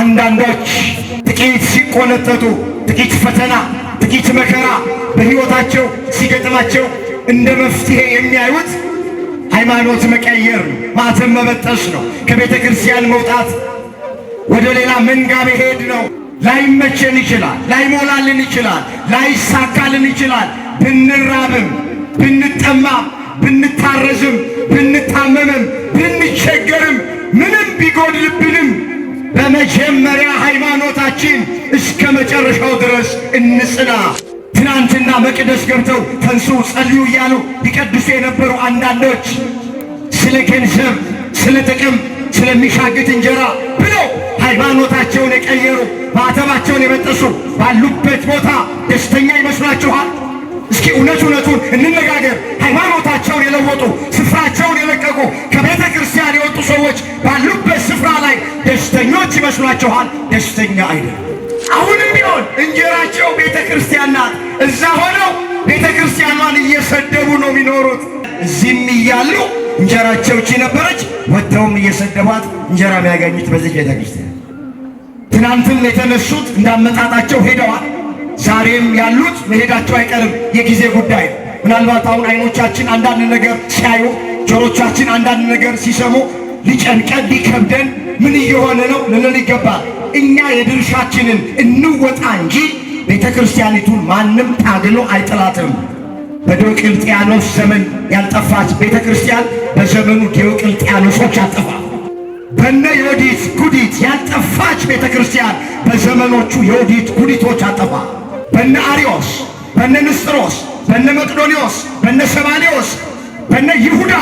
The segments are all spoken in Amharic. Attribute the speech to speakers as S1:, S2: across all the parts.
S1: አንዳንዶች ጥቂት ሲቆነጠጡ፣ ጥቂት ፈተና፣ ጥቂት መከራ በሕይወታቸው ሲገጥማቸው እንደ መፍትሄ የሚያዩት ሃይማኖት መቀየር ነው፣ ማተም መበጠስ ነው፣ ከቤተ ክርስቲያን መውጣት፣ ወደ ሌላ መንጋ መሄድ ነው። ላይመቸን ይችላል፣ ላይሞላልን ይችላል፣ ላይሳካልን ይችላል። ብንራብም፣ ብንጠማም፣ ብንታረዝም፣ ብንታመምም፣ ብንቸገርም፣ ምንም ቢጎድልብንም በመጀመሪያ ሃይማኖታችን እስከ መጨረሻው ድረስ እንጽና። ትናንትና መቅደስ ገብተው ተንሱ ጸልዩ እያሉ ሊቀድሱ የነበሩ አንዳንዶች ስለ ገንዘብ፣ ስለ ጥቅም፣ ስለሚሻግት እንጀራ ብለው ሃይማኖታቸውን የቀየሩ ማዕተባቸውን የበጠሱ ባሉበት ቦታ ደስተኛ ይመስላችኋል? እስኪ እውነቱን እንነጋገር። ሃይማኖታቸውን የለወጡ ስፍራቸውን የለቀቁ ከቤተ ክርስቲያን የወጡ ሰዎች ባሉበት ስፍራ ላይ ደስተኞች ይመስሏችኋል? ደስተኛ አይደለም። አሁንም ቢሆን እንጀራቸው ቤተ ክርስቲያን ናት። እዛ ሆነው ቤተ ክርስቲያኗን እየሰደቡ ነው የሚኖሩት። እዚህም እያሉ እንጀራቸው እቺ ነበረች፣ ወጥተውም እየሰደቧት እንጀራ የሚያገኙት በዚህ ቤተ ክርስቲያን። ትናንትም የተነሱት እንዳመጣጣቸው ሄደዋል። ዛሬም ያሉት መሄዳቸው አይቀርም፣ የጊዜ ጉዳይ። ምናልባት አሁን አይኖቻችን አንዳንድ ነገር ሲያዩ፣ ጆሮቻችን አንዳንድ ነገር ሲሰሙ ሊጨንቀን ሊከብደን ምን እየሆነ ነው ልንል ይገባል። እኛ የድርሻችንን እንወጣ እንጂ ቤተ ክርስቲያኒቱን ማንም ታግሎ አይጥላትም። በዲዮቅልጥያኖስ ዘመን ያልጠፋች ቤተ ክርስቲያን በዘመኑ ዲዮቅልጥያኖሶች አጠፋ። በነ ዮዲት ጉዲት ያልጠፋች ቤተ ክርስቲያን በዘመኖቹ ዮዲት ጉዲቶች አጠፋ። በነ አርዮስ፣ በነ ንስጥሮስ፣ በነ መቅዶኒዎስ፣ በነ ሰባሌዎስ፣ በነ ይሁዳ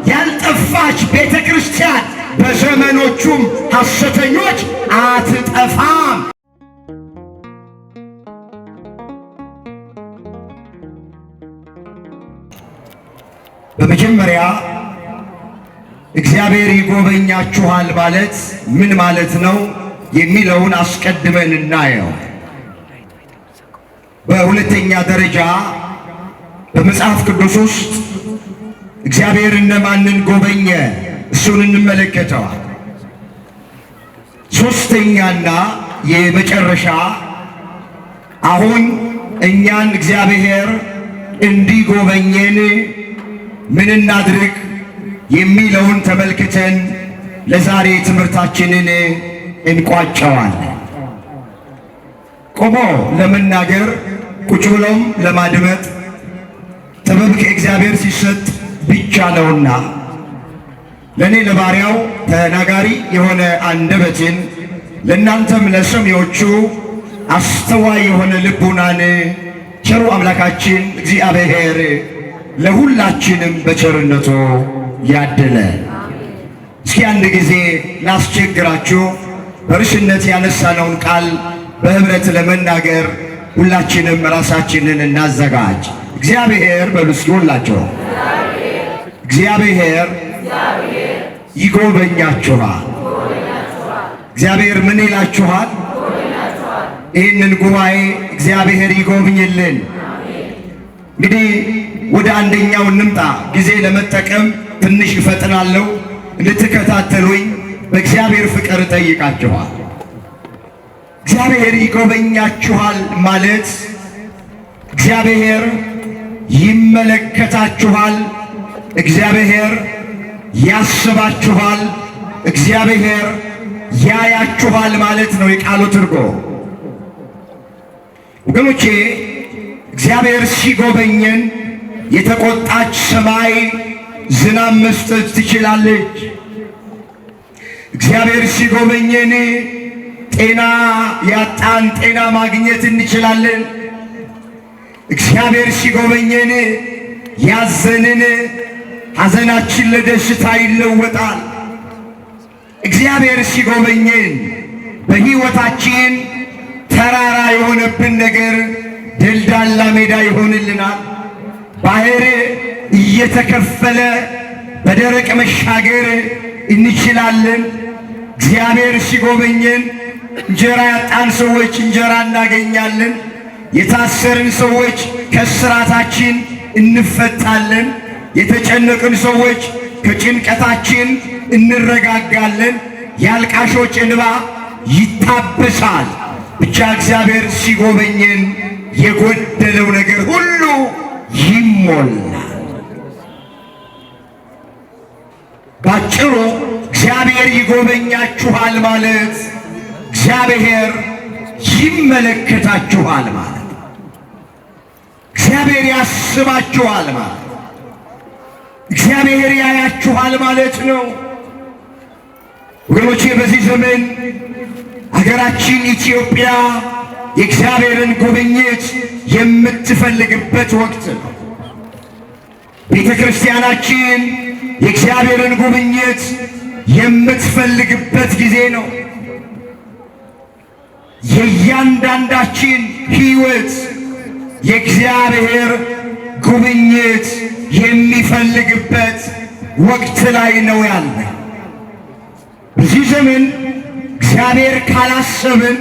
S1: ያልጠፋች ቤተ ክርስቲያን በዘመኖቹም ሐሰተኞች አትጠፋም። በመጀመሪያ እግዚአብሔር ይጎበኛችኋል ማለት ምን ማለት ነው የሚለውን አስቀድመን እናየው። በሁለተኛ ደረጃ በመጽሐፍ ቅዱስ ውስጥ እግዚአብሔር እነማንን ጎበኘ እሱን እንመለከተዋል። ሶስተኛና የመጨረሻ አሁን እኛን እግዚአብሔር እንዲጎበኘን ምን እናድርግ የሚለውን ተመልክተን ለዛሬ ትምህርታችንን እንቋጨዋለን። ቆሞ ለመናገር ቁጭ ብሎም ለማድመጥ ጥበብ ከእግዚአብሔር ሲሰጥ ብቻ ነውና ለእኔ ለባሪያው ተናጋሪ የሆነ አንደበትን ለእናንተም ለሰሚዎቹ አስተዋይ የሆነ ልቡናን ቸሩ አምላካችን እግዚአብሔር ለሁላችንም በቸርነቱ ያድለ። እስኪ አንድ ጊዜ ላስቸግራችሁ፣ በርዕስነት ያነሳነውን ቃል በህብረት ለመናገር ሁላችንም ራሳችንን እናዘጋጅ። እግዚአብሔር በሉ እስኪ ሁላችሁ፣ እግዚአብሔር ይጎበኛችኋል። እግዚአብሔር ምን ይላችኋል? ይህንን ጉባኤ እግዚአብሔር ይጎብኝልን። እንግዲህ ወደ አንደኛው እንምጣ። ጊዜ ለመጠቀም ትንሽ እፈጥናለሁ። እንድትከታተሉኝ በእግዚአብሔር ፍቅር እጠይቃችኋል። እግዚአብሔር ይጎበኛችኋል ማለት እግዚአብሔር ይመለከታችኋል፣ እግዚአብሔር ያስባችኋል፣ እግዚአብሔር ያያችኋል ማለት ነው የቃሉ ትርጉም። ወገኖቼ እግዚአብሔር ሲጎበኘን የተቆጣች ሰማይ ዝናብ መስጠት ትችላለች። እግዚአብሔር ሲጎበኘን ጤና ያጣን ጤና ማግኘት እንችላለን። እግዚአብሔር ሲጎበኘን ያዘንን ሐዘናችን ለደስታ ይለወጣል። እግዚአብሔር ሲጎበኘን በሕይወታችን ተራራ የሆነብን ነገር ደልዳላ ሜዳ ይሆንልናል። ባህር እየተከፈለ በደረቅ መሻገር እንችላለን። እግዚአብሔር ሲጎበኘን እንጀራ ያጣን ሰዎች እንጀራ እናገኛለን። የታሰርን ሰዎች ከእስራታችን እንፈታለን። የተጨነቅን ሰዎች ከጭንቀታችን እንረጋጋለን። የአልቃሾች እንባ ይታበሳል። ብቻ እግዚአብሔር ሲጎበኘን የጎደለው ነገር ሁሉ ይሞላል። ባጭሩ እግዚአብሔር ይጎበኛችኋል ማለት እግዚአብሔር ይመለከታችኋል ማለት፣ እግዚአብሔር ያስባችኋል ማለት፣ እግዚአብሔር ያያችኋል ማለት ነው። ወገኖቼ በዚህ ዘመን ሀገራችን ኢትዮጵያ የእግዚአብሔርን ጉብኝት የምትፈልግበት ወቅት ነው። ቤተ ክርስቲያናችን የእግዚአብሔርን ጉብኝት የምትፈልግበት ጊዜ ነው። የእያንዳንዳችን ሕይወት የእግዚአብሔር ጉብኝት የሚፈልግበት ወቅት ላይ ነው ያለ። በዚህ ዘመን እግዚአብሔር ካላሰብን፣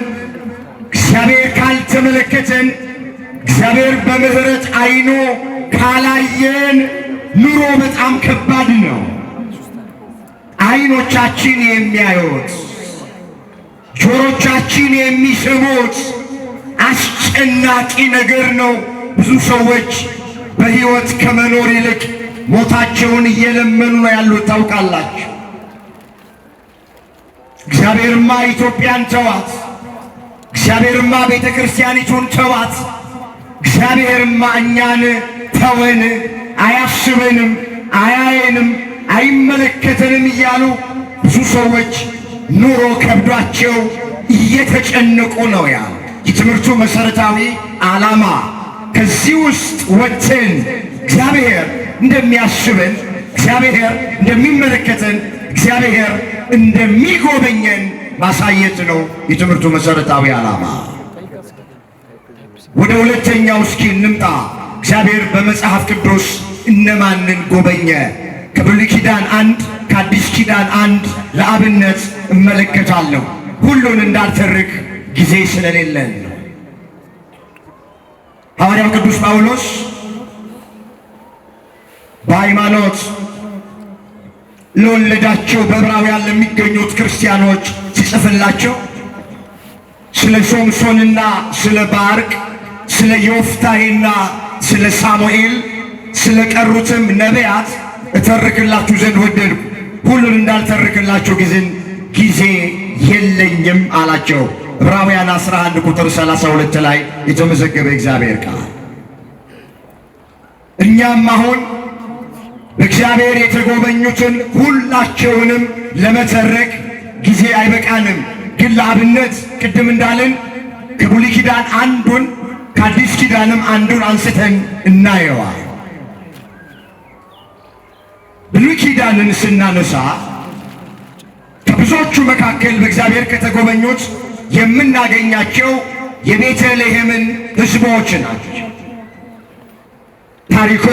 S1: እግዚአብሔር ካልተመለከተን፣ እግዚአብሔር በምሕረት ዓይኑ ካላየን ኑሮ በጣም ከባድ ነው። ዓይኖቻችን የሚያዩት፣ ጆሮቻችን የሚሰሙት አስጨናቂ ነገር ነው። ብዙ ሰዎች በሕይወት ከመኖር ይልቅ ሞታቸውን እየለመኑ ነው ያሉት። ታውቃላችሁ። እግዚአብሔርማ ኢትዮጵያን ተዋት፣ እግዚአብሔርማ ቤተ ክርስቲያኒቱን ተዋት፣ እግዚአብሔርማ እኛን ተወን፣ አያስበንም፣ አያየንም፣ አይመለከተንም እያሉ ብዙ ሰዎች ኑሮ ከብዷቸው እየተጨነቁ ነው ያሉ። የትምህርቱ መሰረታዊ ዓላማ ከዚህ ውስጥ ወጥተን እግዚአብሔር እንደሚያስበን፣ እግዚአብሔር እንደሚመለከተን፣ እግዚአብሔር እንደሚጎበኘን ማሳየት ነው የትምህርቱ መሰረታዊ ዓላማ። ወደ ሁለተኛው እስኪ እንምጣ። እግዚአብሔር በመጽሐፍ ቅዱስ እነማንን ጎበኘ? ከብሉይ ኪዳን አንድ፣ ከአዲስ ኪዳን አንድ ለአብነት እመለከታለሁ። ሁሉን እንዳልተርክ ጊዜ ስለሌለን ነው። ሐዋርያው ቅዱስ ጳውሎስ በሃይማኖት ለወለዳቸው በዕብራውያን ለሚገኙት ክርስቲያኖች ሲጽፍላቸው ስለ ሶምሶንና ስለ ባርቅ፣ ስለ ዮፍታሔና ስለ ሳሙኤል፣ ስለ ቀሩትም ነቢያት እተርክላችሁ ዘንድ ወደድኩ። ሁሉን እንዳልተርክላችሁ ጊዜ የለኝም አላቸው። ዕብራውያን 11 ቁጥር 32 ላይ የተመዘገበ እግዚአብሔር ቃል። እኛም አሁን በእግዚአብሔር የተጎበኙትን ሁላቸውንም ለመተረክ ጊዜ አይበቃንም። ግን ለአብነት ቅድም እንዳልን ከብሉይ ኪዳን አንዱን ከአዲስ ኪዳንም አንዱን አንስተን እናየዋል። ብሉይ ኪዳንን ስናነሳ ከብዙዎቹ መካከል በእግዚአብሔር ከተጎበኙት የምናገኛቸው የቤተልሔምን ሕዝቦች ናቸው። ታሪኩ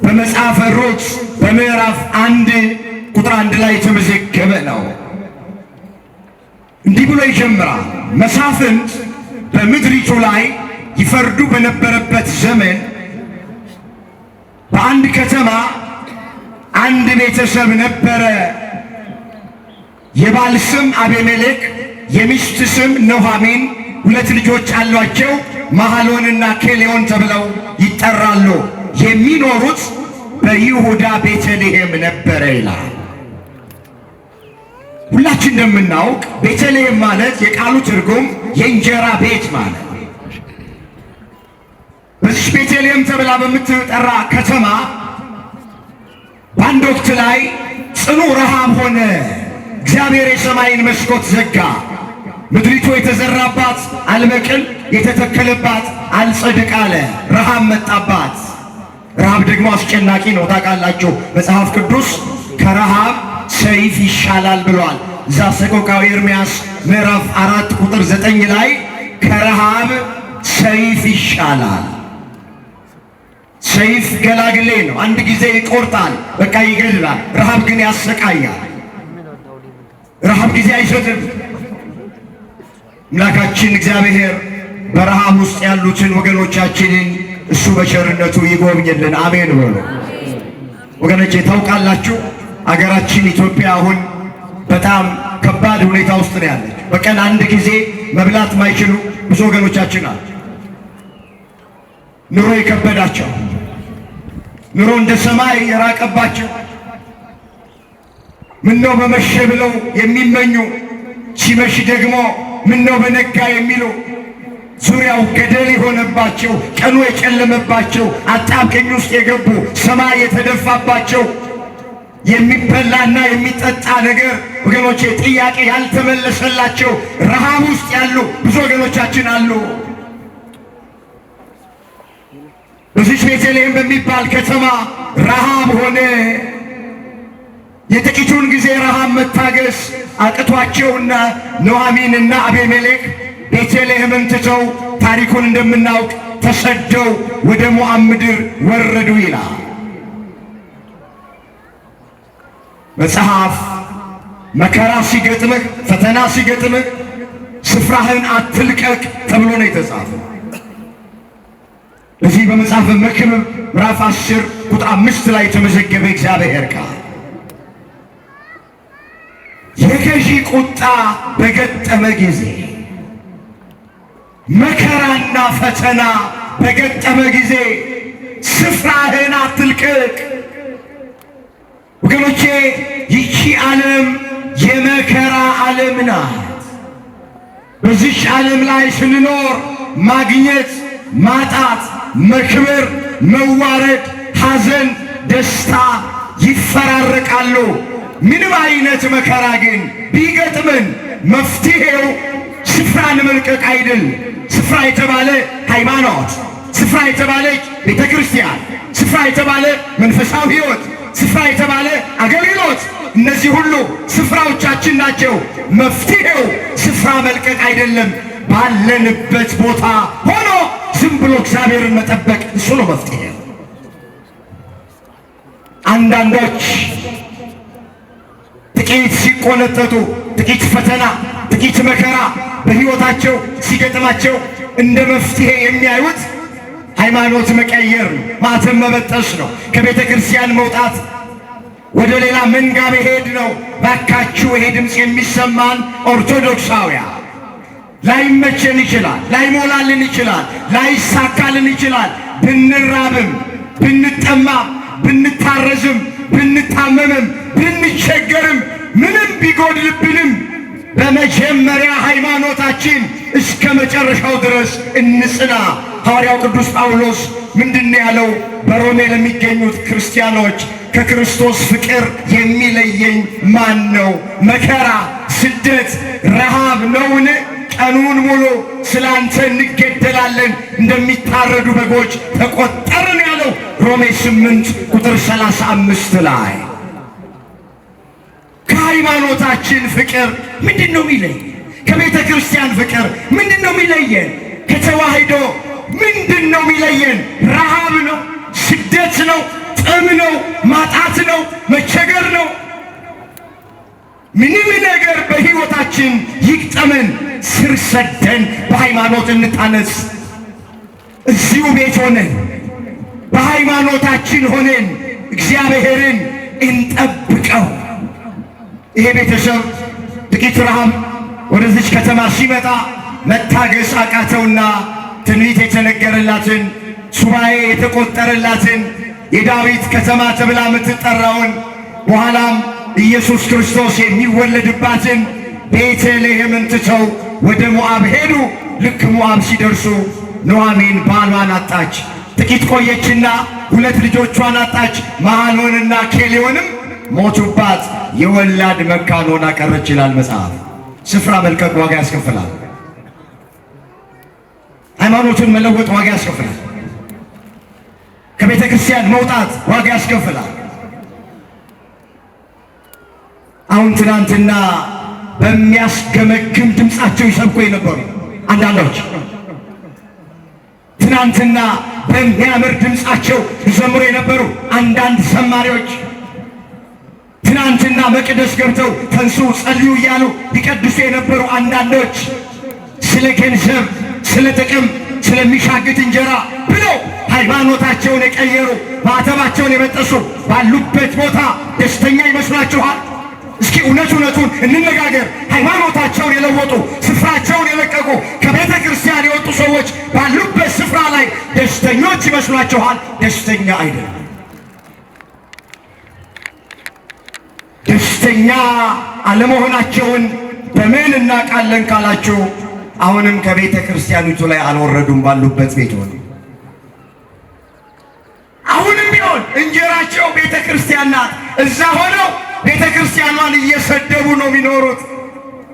S1: በመጽሐፈ ሩት በምዕራፍ 1 ቁጥር 1 ላይ የተመዘገበ ነው። እንዲህ ብሎ ይጀምራል። መሳፍንት በምድሪቱ ላይ ይፈርዱ በነበረበት ዘመን በአንድ ከተማ አንድ ቤተሰብ ነበረ። የባል ስም አቤሜሌክ፣ የሚስት ስም ኑኃሚን፣ ሁለት ልጆች አሏቸው። መሐሎንና ኬሌዎን ተብለው ይጠራሉ። የሚኖሩት በይሁዳ ቤተልሔም ነበረ ይላል። ሁላችን እንደምናውቅ ቤተልሔም ማለት የቃሉ ትርጉም የእንጀራ ቤት ማለት። በዚህ ቤተልሔም ተብላ በምትጠራ ከተማ በአንድ ወቅት ላይ ጽኑ ረሃብ ሆነ። እግዚአብሔር የሰማይን መስኮት ዘጋ። ምድሪቱ የተዘራባት አልበቅል፣ የተተከለባት አልጸድቅ አለ። ረሃብ መጣባት። ረሃብ ደግሞ አስጨናቂ ነው። ታውቃላችሁ፣ መጽሐፍ ቅዱስ ከረሃብ ሰይፍ ይሻላል ብሏል። እዛ ሰቆቃወ ኤርምያስ ምዕራፍ 4 ቁጥር 9 ላይ ከረሃብ ሰይፍ ይሻላል። ሰይፍ ገላግሌ ነው። አንድ ጊዜ ይቆርጣል፣ በቃ ይገድላል። ረሃብ ግን ያሰቃያል። ረሃብ ጊዜ አይሰጥም። አምላካችን እግዚአብሔር በረሃብ ውስጥ ያሉትን ወገኖቻችንን እሱ በቸርነቱ ይጎብኝልን። አሜን በሉ ወገኖቼ። ታውቃላችሁ አገራችን ኢትዮጵያ አሁን በጣም ከባድ ሁኔታ ውስጥ ነው ያለች። በቀን አንድ ጊዜ መብላት ማይችሉ ብዙ ወገኖቻችን አሉ። ኑሮ የከበዳቸው፣ ኑሮ እንደ ሰማይ የራቀባቸው፣ ምነው በመሸ ብለው የሚመኙ፣ ሲመሽ ደግሞ ምነው በነጋ የሚሉ፣ ዙሪያው ገደል የሆነባቸው፣ ቀኑ የጨለመባቸው፣ አጣብቂኝ ውስጥ የገቡ፣ ሰማይ የተደፋባቸው፣ የሚበላና የሚጠጣ ነገር ወገኖቼ ጥያቄ ያልተመለሰላቸው ረሃብ ውስጥ ያሉ ብዙ ወገኖቻችን አሉ። በዚህ ቤተልሔም በሚባል ከተማ ረሃብ ሆነ። የጥቂቱን ጊዜ ረሃብ መታገስ አቅቷቸውና ኑኃሚንና አቤሜሌክ ቤተልሔምን ትተው ታሪኩን እንደምናውቅ ተሰደው ወደ ሞዓብ ምድር ወረዱ ይላል መጽሐፍ። መከራ ሲገጥምህ፣ ፈተና ሲገጥምህ ስፍራህን አትልቀቅ ተብሎ ነው የተጻፈው። እዚህ በመጽሐፈ መክብብ ምዕራፍ 10 ቁጥር 5 ላይ የተመዘገበ እግዚአብሔር ቃል የገዢ ቁጣ በገጠመ ጊዜ፣ መከራና ፈተና በገጠመ ጊዜ ስፍራህን አትልቀቅ። ወገኖቼ ይቺ ዓለም የመከራ ዓለም ናት። በዚች ዓለም ላይ ስንኖር ማግኘት፣ ማጣት፣ መክበር፣ መዋረድ፣ ሐዘን፣ ደስታ ይፈራረቃሉ። ምንም አይነት መከራ ግን ቢገጥመን መፍትሄው ስፍራን መልቀቅ አይደል። ስፍራ የተባለ ሃይማኖት፣ ስፍራ የተባለች ቤተ ክርስቲያን፣ ስፍራ የተባለ መንፈሳዊ ሕይወት፣ ስፍራ የተባለ አገልግሎት፣ እነዚህ ሁሉ ስፍራዎቻችን ናቸው። መፍትሄው ስፍራ መልቀቅ አይደለም። ባለንበት ቦታ ሆኖ ዝም ብሎ እግዚአብሔርን መጠበቅ፣ እሱ ነው መፍትሄው። አንዳንዶች ጥቂት ሲቆነጠጡ፣ ጥቂት ፈተና፣ ጥቂት መከራ በሕይወታቸው ሲገጥማቸው እንደ መፍትሄ የሚያዩት ሃይማኖት መቀየር ነው፣ ማተም መበጠስ ነው፣ ከቤተ ክርስቲያን መውጣት፣ ወደ ሌላ መንጋ መሄድ ነው። ባካችሁ ይሄ ድምፅ የሚሰማን ኦርቶዶክሳውያን ላይመቸን ይችላል፣ ላይሞላልን ይችላል፣ ላይሳካልን ይችላል። ብንራብም፣ ብንጠማም፣ ብንታረዝም፣ ብንታመምም፣ ብንቸገርም፣ ምንም ቢጎድልብንም በመጀመሪያ ሃይማኖታችን እስከ መጨረሻው ድረስ እንጽና። ሐዋርያው ቅዱስ ጳውሎስ ምንድነው ያለው? በሮሜ ለሚገኙት ክርስቲያኖች ከክርስቶስ ፍቅር የሚለየኝ ማን ነው? መከራ፣ ስደት፣ ረሃብ ነውን? ቀኑን ሙሉ ስላንተ እንገደላለን፣ እንደሚታረዱ በጎች ተቆጠርን ያለው ሮሜ 8 ቁጥር 35 ላይ። ከሃይማኖታችን ፍቅር ምንድን ነው የሚለየን? ከቤተ ክርስቲያን ፍቅር ምንድን ነው የሚለየን? ከተዋህዶ ምንድን ነው የሚለየን? ረሃብ ነው? ስደት ነው? ጥም ነው? ማጣት ነው? መቸገር ነው? ምንም ነገር በሕይወታችን ይግጠመን፣ ስር ሰደን በሃይማኖት እንታነጽ። እዚሁ ቤት ሆነን በሃይማኖታችን ሆነን እግዚአብሔርን እንጠብቀው። ይሄ ቤተሰብ ጥቂት ረሃብ ወደዚች ከተማ ሲመጣ መታገስ አቃተውና ትንቢት የተነገረላትን፣ ሱባኤ የተቆጠረላትን፣ የዳዊት ከተማ ተብላ የምትጠራውን በኋላም ኢየሱስ ክርስቶስ የሚወለድባትን ቤተልሔምን ትተው ወደ ሞዓብ ሄዱ። ልክ ሞዓብ ሲደርሱ ኑኃሚን ባሏን አጣች። ጥቂት ቆየችና 2 ልጆቿን አጣች። መሐሎንና ኬሌዎንም ሞቱባት። የወላድ መካን ሆና ቀረች ይላል መጽሐፍ። ስፍራ መልቀቅ ዋጋ ያስከፍላል። ሃይማኖትን መለወጥ ዋጋ ያስከፍላል። ከቤተ ክርስቲያን መውጣት ዋጋ ያስከፍላል። አሁን ትናንትና በሚያስገመግም ድምፃቸው ይሰብኩ የነበሩ አንዳንዶች፣ ትናንትና በሚያምር ድምፃቸው ይዘምሩ የነበሩ አንዳንድ ዘማሪዎች፣ ትናንትና መቅደስ ገብተው ተንሱ ጸልዩ እያሉ ይቀድሱ የነበሩ አንዳንዶች ስለ ገንዘብ፣ ስለ ጥቅም፣ ስለሚሻግት እንጀራ ብለው ሃይማኖታቸውን የቀየሩ ማተባቸውን የበጠሱ ባሉበት ቦታ ደስተኛ ይመስላችኋል? እስኪ እውነቱን እንነጋገር። ሃይማኖታቸውን የለወጡ ስፍራቸውን የለቀቁ ከቤተ ክርስቲያን የወጡ ሰዎች ባሉበት ስፍራ ላይ ደስተኞች ይመስሏችኋል? ደስተኛ አይደለም። ደስተኛ አለመሆናቸውን በምን እናውቃለን ካላችሁ፣ አሁንም ከቤተ ክርስቲያኒቱ ላይ አልወረዱም። ባሉበት ቤት ሆነ አሁንም ቢሆን እንጀራቸው ቤተ ክርስቲያን ናት። እዛ ሆነው ቤተ ክርስቲያኗን እየሰደቡ ነው የሚኖሩት።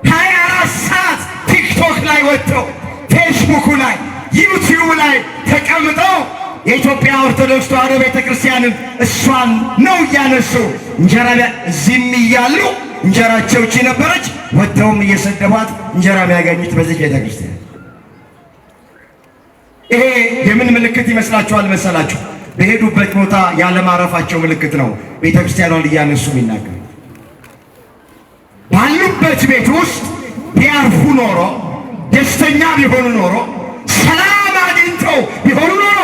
S1: 24 ሰዓት ቲክቶክ ላይ ወጥተው ፌስቡክ ላይ ዩቲዩብ ላይ ተቀምጠው የኢትዮጵያ ኦርቶዶክስ ተዋሕዶ ቤተ ክርስቲያንን እሷን ነው እያነሱ እንጀራ እዚህም እያሉ እንጀራቸው እቺ ነበረች። ወጥተውም እየሰደቧት እንጀራ የሚያገኙት በዚህ ቤተ ክርስቲያን። ይሄ የምን ምልክት ይመስላችኋል መሰላችሁ? በሄዱበት ቦታ ያለማረፋቸው ምልክት ነው። ቤተ ክርስቲያኗን እያነሱ የሚናገሩ ባሉበት ቤት ውስጥ ቢያርፉ ኖሮ፣ ደስተኛ ቢሆኑ ኖሮ፣ ሰላም አግኝተው ቢሆኑ ኖሮ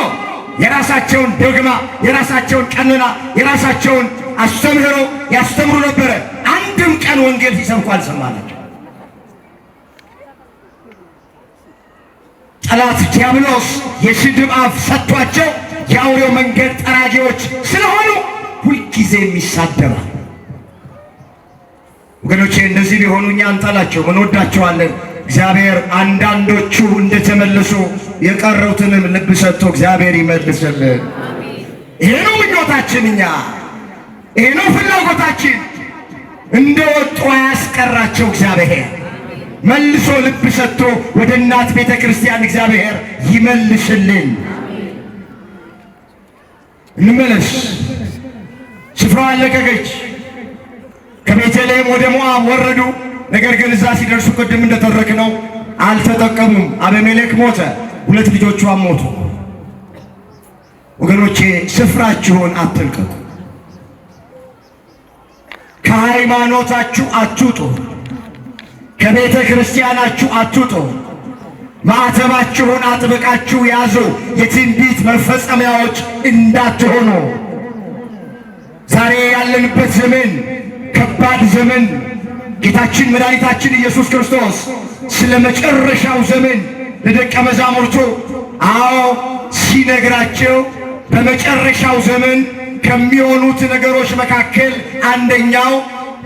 S1: የራሳቸውን ዶግማ፣ የራሳቸውን ቀኖና፣ የራሳቸውን አስተምህሮ ያስተምሩ ነበረ። አንድም ቀን ወንጌል ሲሰብኩ አልሰማናቸው። ጠላት ዲያብሎስ የስድብ አፍ ሰጥቷቸው የአውሬው መንገድ ጠራጊዎች ስለሆኑ ሁልጊዜም ይሳደባል። ወገኖቼ እንደዚህ ቢሆኑ እኛ እንጠላቸው፣ እንወዳቸዋለን። እግዚአብሔር አንዳንዶቹ እንደተመለሱ የቀረውትንም ልብ ሰጥቶ እግዚአብሔር ይመልስልን። ይሄ ነው ምኞታችን፣ ይሄ ነው ፍላጎታችን። እንደወጡ አያስቀራቸው እግዚአብሔር መልሶ ልብ ሰጥቶ ወደ እናት ቤተ ክርስቲያን እግዚአብሔር ይመልስልን። እንመለስ። ስፍራዋን ለቀቀች። ከቤተልሔም ወደ ሞዓብ ወረዱ። ነገር ግን እዛ ሲደርሱ ቅድም እንደተረክነው አልተጠቀሙም። አቤሜሌክ ሞተ፣ 2 ልጆቿም ሞቱ። ወገኖቼ ስፍራችሁን አትልቀቁ። ከሃይማኖታችሁ አትውጡ። ከቤተ ክርስቲያናችሁ አትውጡ። ማዕተባችሁን አጥብቃችሁ ያዙ። የትንቢት መፈጸሚያዎች እንዳትሆኑ። ዛሬ ያለንበት ዘመን ከባድ ዘመን። ጌታችን መድኃኒታችን ኢየሱስ ክርስቶስ ስለ መጨረሻው ዘመን ለደቀ መዛሙርቱ ሲነግራቸው በመጨረሻው ዘመን ከሚሆኑት ነገሮች መካከል አንደኛው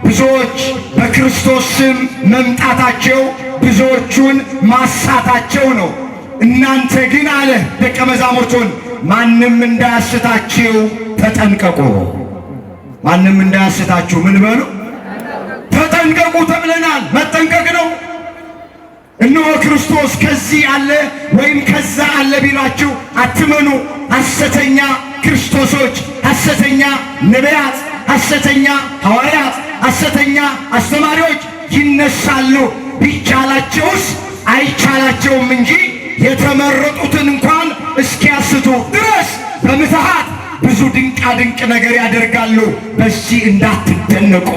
S1: ብዙዎች በክርስቶስ ስም መምጣታቸው፣ ብዙዎቹን ማሳታቸው ነው። እናንተ ግን አለ ደቀ መዛሙርቱን ማንም እንዳያስታችሁ ተጠንቀቁ። ማንም እንዳያስታችሁ ምን በሉ? ተጠንቀቁ ተብለናል። መጠንቀቅ ነው። እነሆ ክርስቶስ ከዚህ አለ ወይም ከዛ አለ ቢሏችሁ አትመኑ። ሐሰተኛ ክርስቶሶች፣ ሐሰተኛ ነቢያት፣ ሐሰተኛ ሐዋርያት፣ ሐሰተኛ አስተማሪዎች ይነሳሉ። ቢቻላቸውስ አይቻላቸውም እንጂ የተመረጡትን እንኳን እስኪያስቱ ድረስ በምትሃት ብዙ ድንቃ ድንቅ ነገር ያደርጋሉ። በዚህ እንዳትደነቁ።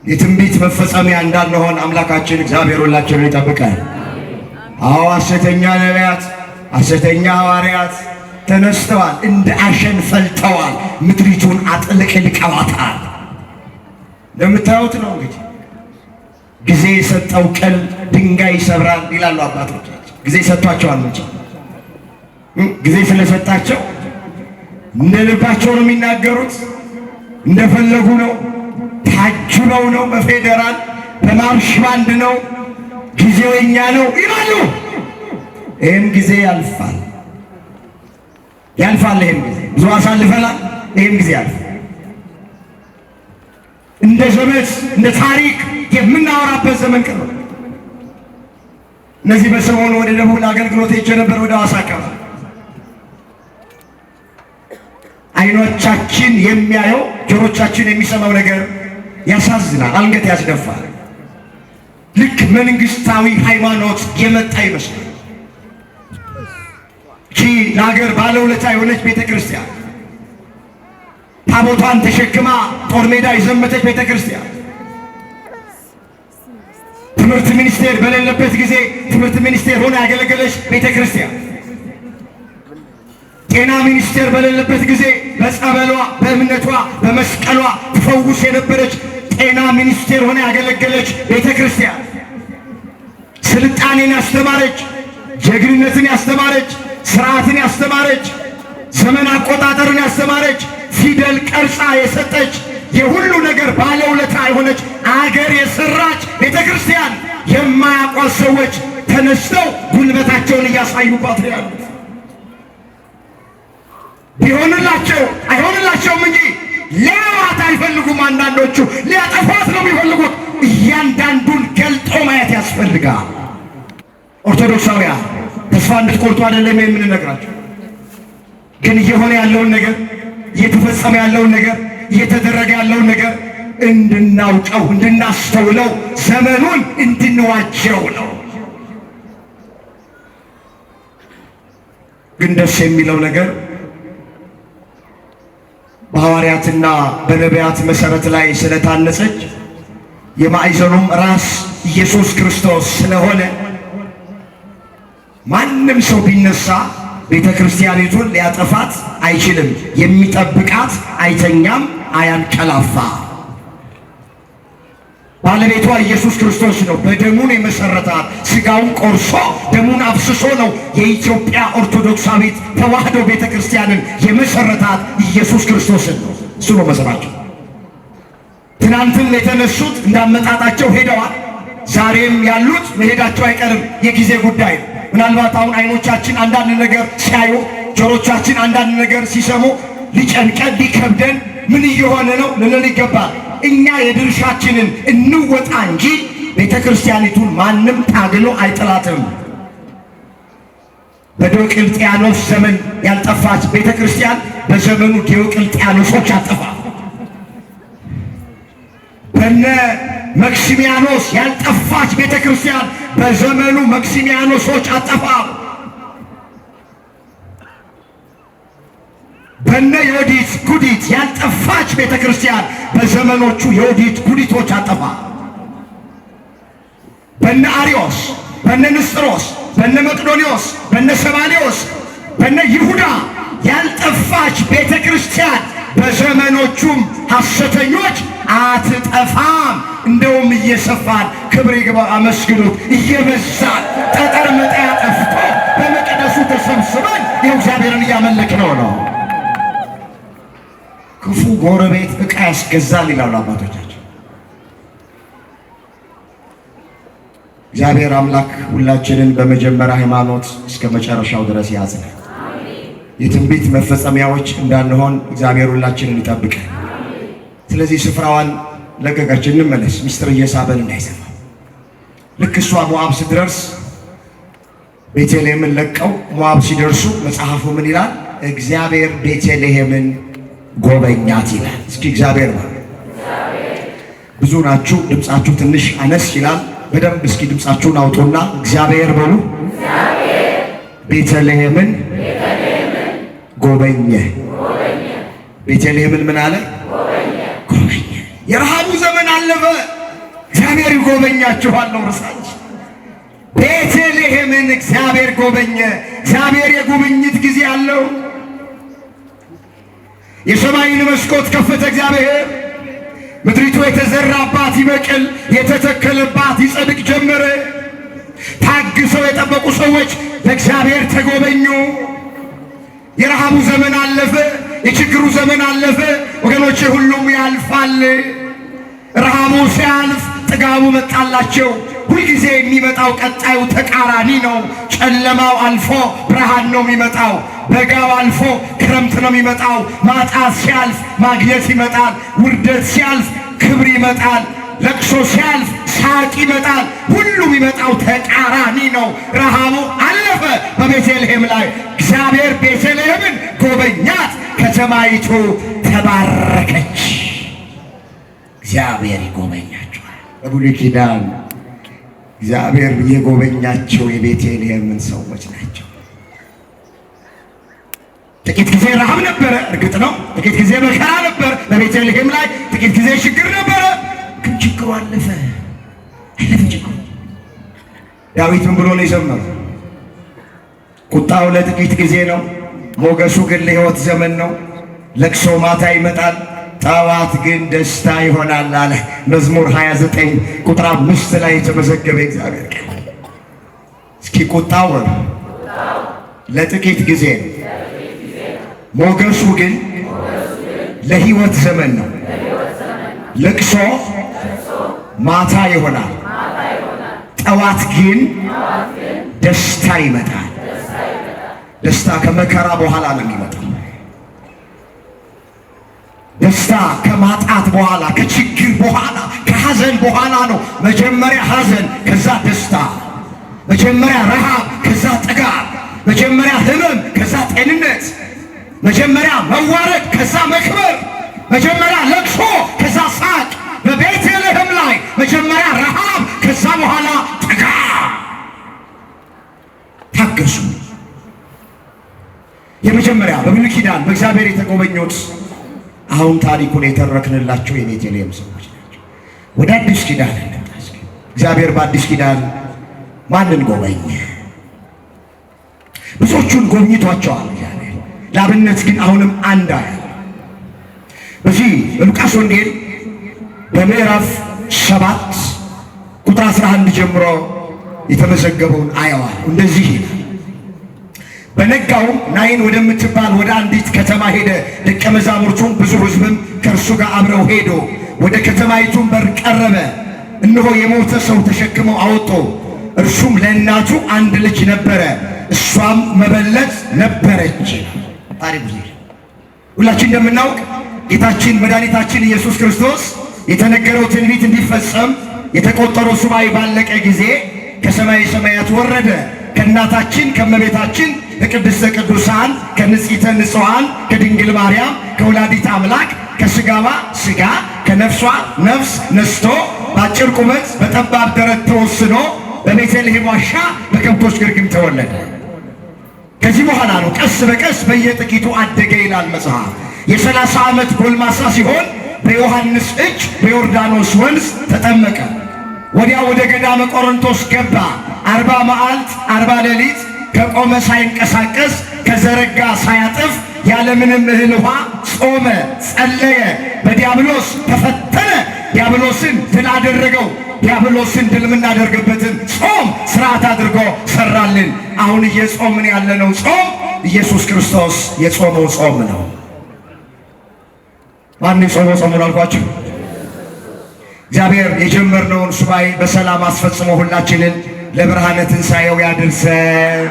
S1: የትንቢት መፈጸሚያ እንዳንሆን አምላካችን እግዚአብሔር ሁላችንን ይጠብቃል። ሐሰተኛ ነቢያት፣ ሐሰተኛ ሐዋርያት ተነስተዋል፣ እንደ አሸን ፈልተዋል፣ ምድሪቱን አጥልቅልቀዋታል። እንደምታዩት ነው እንግዲህ ጊዜ የሰጠው ቅል ድንጋይ ይሰብራል ይላሉ አባቶቻችን። ጊዜ ሰጥቷቸዋል እንጂ ጊዜ ስለሰጣቸው እንደ ልባቸው ነው የሚናገሩት፣ እንደፈለጉ ነው፣ ታጅበው ነው፣ በፌዴራል በማርሽ ባንድ ነው፣ ጊዜው የኛ ነው ይላሉ። ይህም ጊዜ ያልፋል። ይህም ጊዜ ብዙ አሳልፈናል። ይህም ጊዜ ያልፋል። እንደ ዘመት እንደ ታሪክ የምናወራበት ዘመን ቅርብ። እነዚህ በሰሞኑ ወደ ደቡብ አገልግሎት ሄጄ ነበር፣ ወደ ሐዋሳ አካባቢ። አይኖቻችን የሚያየው ጆሮቻችን የሚሰማው ነገር ያሳዝናል፣ አንገት ያስደፋል። ልክ መንግስታዊ ሃይማኖት የመጣ ይመስላል። ለሀገር ባለውለታ የሆነች ቤተ ክርስቲያን፣ ታቦቷን ተሸክማ ጦር ሜዳ የዘመተች ቤተ ክርስቲያን፣ ትምህርት ሚኒስቴር በሌለበት ጊዜ ትምህርት ሚኒስቴር ሆና ያገለገለች ቤተ ክርስቲያን፣ ጤና ሚኒስቴር በሌለበት ጊዜ በጸበሏ፣ በእምነቷ፣ በመስቀሏ ትፈውስ የነበረች ጤና ሚኒስቴር ሆነ ያገለገለች ቤተ ክርስቲያን፣ ስልጣኔን ያስተማረች፣ ጀግንነትን ያስተማረች፣ ስርዓትን ያስተማረች፣ ዘመን አቆጣጠርን ያስተማረች፣ ፊደል ቀርጻ የሰጠች፣ የሁሉ ነገር ባለውለታ የሆነች አገር የሰራች ቤተ ክርስቲያን የማያውቋት ሰዎች ተነስተው ጉልበታቸውን እያሳዩባት ነው ያሉት። ቢሆንላቸው አይሆንላቸውም እንጂ ሊያዋት አይፈልጉም። አንዳንዶቹ ሊያጠፏት ነው የሚፈልጉት። እያንዳንዱን ገልጦ ማየት ያስፈልጋል። ኦርቶዶክሳውያን ተስፋ እንድትቆርጡ አይደለም የምንነግራቸው፣ ግን እየሆነ ያለውን ነገር፣ እየተፈጸመ ያለውን ነገር፣ እየተደረገ ያለውን ነገር እንድናውቀው፣ እንድናስተውለው፣ ዘመኑን እንድንዋጀው ነው። ግን ደስ የሚለው ነገር በሐዋርያትና በነቢያት መሠረት ላይ ስለታነጸች የማዕዘኑም ራስ ኢየሱስ ክርስቶስ ስለሆነ ማንም ሰው ቢነሳ ቤተ ክርስቲያኒቱን ሊያጠፋት አይችልም። የሚጠብቃት አይተኛም፣ አያንቀላፋ። ባለቤቷ ኢየሱስ ክርስቶስ ነው። በደሙን የመሰረታት ሥጋውን ቆርሶ ደሙን አፍስሶ ነው የኢትዮጵያ ኦርቶዶክሳዊት ተዋሕዶ ቤተ ክርስቲያንን የመሰረታት ኢየሱስ ክርስቶስን ነው። እሱ ነው መሰራቸው። ትናንትም የተነሱት እንዳመጣጣቸው ሄደዋል። ዛሬም ያሉት መሄዳቸው አይቀርም፣ የጊዜ ጉዳይ ነው። ምናልባት አሁን አይኖቻችን አንዳንድ ነገር ሲያዩ፣ ጆሮቻችን አንዳንድ ነገር ሲሰሙ ሊጨንቀን ሊከብደን ምን እየሆነ ነው ልንል ይገባል። እኛ የድርሻችንን እንወጣ እንጂ ቤተ ክርስቲያኒቱን ማንም ታግሎ አይጥላትም። በዲዮቅልጥያኖስ ዘመን ያልጠፋች ቤተ ክርስቲያን በዘመኑ ዲዮቅልጥያኖሶች አጠፋ። በነ መክሲሚያኖስ ያልጠፋች ቤተ ክርስቲያን በዘመኑ መክሲሚያኖሶች አጠፋ። በነ ዮዲት ጉዲት ያልጠፋች ቤተ ክርስቲያን በዘመኖቹ ዮዲት ጉዲቶች አጠፋ። በነ አሪዮስ፣ በነ ንስጥሮስ፣ በነ መቅዶኒዎስ፣ በነ ሰባሊዮስ፣ በነ ይሁዳ ያልጠፋች ቤተ ክርስቲያን በዘመኖቹም ሐሰተኞች አትጠፋም። እንደውም እየሰፋን ክብር ይግባው አመስግኑት፣ እየበዛን ጠጠር መጣያ ጠፍቶ በመቅደሱ ተሰብስበን እግዚአብሔርን እያመለክነው ነው። ክፉ ጎረቤት ዕቃ ያስገዛል ይላሉ አባቶቻችን። እግዚአብሔር አምላክ ሁላችንን በመጀመሪያ ሃይማኖት እስከ መጨረሻው ድረስ ያጽናል። የትንቢት መፈጸሚያዎች እንዳንሆን እግዚአብሔር ሁላችንን ይጠብቀን። ስለዚህ ስፍራዋን ለቀቀች፣ እንመለስ። ሚስጥር እየሳበን እንዳይሰማ። ልክ እሷ ሞዓብ ስትደርስ ቤተልሔምን ለቀው ሞዓብ ሲደርሱ መጽሐፉ ምን ይላል? እግዚአብሔር ቤተልሔምን ጎበኛት ይላል። እስኪ እግዚአብሔር ነው። ብዙ ናችሁ፣ ድምፃችሁ ትንሽ አነስ ይላል። በደንብ እስኪ ድምፃችሁን አውጡና እግዚአብሔር በሉ። ቤተልሔምን ጎበኘ። ቤተልሔምን ምን አለ? ጎበኘ። የረሃቡ ዘመን አለፈ። እግዚአብሔር ይጎበኛችኋል ነው ርሳች። ቤተልሔምን እግዚአብሔር ጎበኘ። እግዚአብሔር የጉብኝት ጊዜ አለው። የሰማይን መስኮት ከፈተ እግዚአብሔር። ምድሪቱ የተዘራባት ይበቅል፣ የተተከለባት ይጸድቅ ጀመረ። ታግሰው የጠበቁ ሰዎች በእግዚአብሔር ተጎበኙ። የረሃቡ ዘመን አለፈ። የችግሩ ዘመን አለፈ። ወገኖቼ ሁሉም ያልፋል። ረሃቡ ሲያልፍ ጥጋቡ መጣላቸው። ሁልጊዜ የሚመጣው ቀጣዩ ተቃራኒ ነው። ጨለማው አልፎ ብርሃን ነው የሚመጣው። በጋው አልፎ ክረምት ነው የሚመጣው። ማጣት ሲያልፍ ማግኘት ይመጣል። ውርደት ሲያልፍ ክብር ይመጣል። ለቅሶ ሲያልፍ ሳቅ ይመጣል። ሁሉም የሚመጣው ተቃራኒ ነው። ረሃቡ አለፈ በቤተልሔም ላይ። እግዚአብሔር ቤተልሔምን ጎበኛት፣ ከተማይቱ ተባረከች። እግዚአብሔር ይጎበኛቸዋል። በብሉይ ኪዳን እግዚአብሔር የጎበኛቸው የቤተልሔምን ሰዎች ናቸው። ጥቂት ጊዜ ረሃብ ነበረ፣ እርግጥ ነው። ጥቂት ጊዜ መከራ ነበር በቤተልሔም ላይ። ጥቂት ጊዜ ችግር ነበረ፣ ግን ችግሩ አለፈ። አለፈ ችግሩ። ዳዊት ምን ብሎ ነው የዘመረው? ቁጣው ለጥቂት ጊዜ ነው፣ ሞገሱ ግን ለሕይወት ዘመን ነው። ለቅሶ ማታ ይመጣል፣ ጠዋት ግን ደስታ ይሆናል አለ መዝሙር 29 ቁጥር 5 ላይ የተመዘገበ እግዚአብሔር ቃል። እስኪ ቁጣው ለጥቂት ጊዜ ነው፣ ሞገሱ ግን ለሕይወት ዘመን ነው። ለቅሶ ማታ ይሆናል፣ ጠዋት ግን ደስታ ይመጣል። ደስታ ከመከራ በኋላ ነው የሚመጣው። ደስታ ከማጣት በኋላ፣ ከችግር በኋላ፣ ከሐዘን በኋላ ነው። መጀመሪያ ሐዘን፣ ከዛ ደስታ። መጀመሪያ ረሃብ፣ ከዛ ጥጋብ። መጀመሪያ ሕመም፣ ከዛ ጤንነት። መጀመሪያ መዋረድ፣ ከዛ መክበር። መጀመሪያ ለቅሶ፣ ከዛ ሳቅ። በቤተልሔም ላይ መጀመሪያ ረሃብ፣ ከዛ በኋላ ጥጋብ። ታገሱ። የመጀመሪያ በብሉይ ኪዳን በእግዚአብሔር የተጎበኙት አሁን ታሪኩን የተረክንላቸው የቤተልሔም ሰዎች ናቸው። ወደ አዲስ ኪዳን እንመጣስ። እግዚአብሔር በአዲስ ኪዳን ማንን ጎበኘ? ብዙዎቹን ጎብኝቷቸዋል እግዚአብሔር። ለአብነት ግን አሁንም አንድ አለ። በዚህ በሉቃስ ወንጌል በምዕራፍ 7 ቁጥር 11 ጀምሮ የተመዘገበውን አየዋል። እንደዚህ ይላል። በነጋውም ናይን ወደምትባል ወደ አንዲት ከተማ ሄደ። ደቀ መዛሙርቱም ብዙ ሕዝብም ከእርሱ ጋር አብረው ሄዶ ወደ ከተማይቱም በር ቀረበ። እነሆ የሞተ ሰው ተሸክመው አወጡ። እርሱም ለእናቱ አንድ ልጅ ነበረ፣ እሷም መበለት ነበረች። ታሪኩ ሁላችን እንደምናውቅ ጌታችን መድኃኒታችን ኢየሱስ ክርስቶስ የተነገረው ትንቢት እንዲፈጸም የተቆጠረው ሱባኤ ባለቀ ጊዜ ከሰማይ ሰማያት ወረደ። ከእናታችን ከእመቤታችን ከቅድስተ ቅዱሳን ከንጽሕተ ንጹሐን ከድንግል ማርያም ከወላዲት አምላክ ከሥጋዋ ሥጋ ከነፍሷ ነፍስ ነስቶ በአጭር ቁመት በጠባብ ደረት ተወስኖ በቤተልሔም ዋሻ በከብቶች ግርግም ተወለደ። ከዚህ በኋላ ነው ቀስ በቀስ በየጥቂቱ አደገ ይላል መጽሐፍ። የ30 ዓመት ጎልማሳ ሲሆን በዮሐንስ እጅ በዮርዳኖስ ወንዝ ተጠመቀ። ወዲያ ወደ ገዳመ ቆሮንቶስ ገባ። 40 መዓልት 40 ሌሊት ከቆመ ሳይንቀሳቀስ ከዘረጋ ሳያጥፍ ያለምንም እህል ውሃ ጾመ፣ ጸለየ። በዲያብሎስ ተፈተነ፣ ዲያብሎስን ድል አደረገው። ዲያብሎስን ድል የምናደርግበትን ጾም ስርዓት አድርጎ ሰራልን። አሁን እየጾምን ያለነው ጾም ኢየሱስ ክርስቶስ የጾመው ጾም ነው። ማን የጾመው ጾም ነው አልኳችሁ? እግዚአብሔር የጀመርነውን ሱባኤ በሰላም አስፈጽሞ ሁላችንን ለብርሃነ ትንሣኤው ያድርሰን።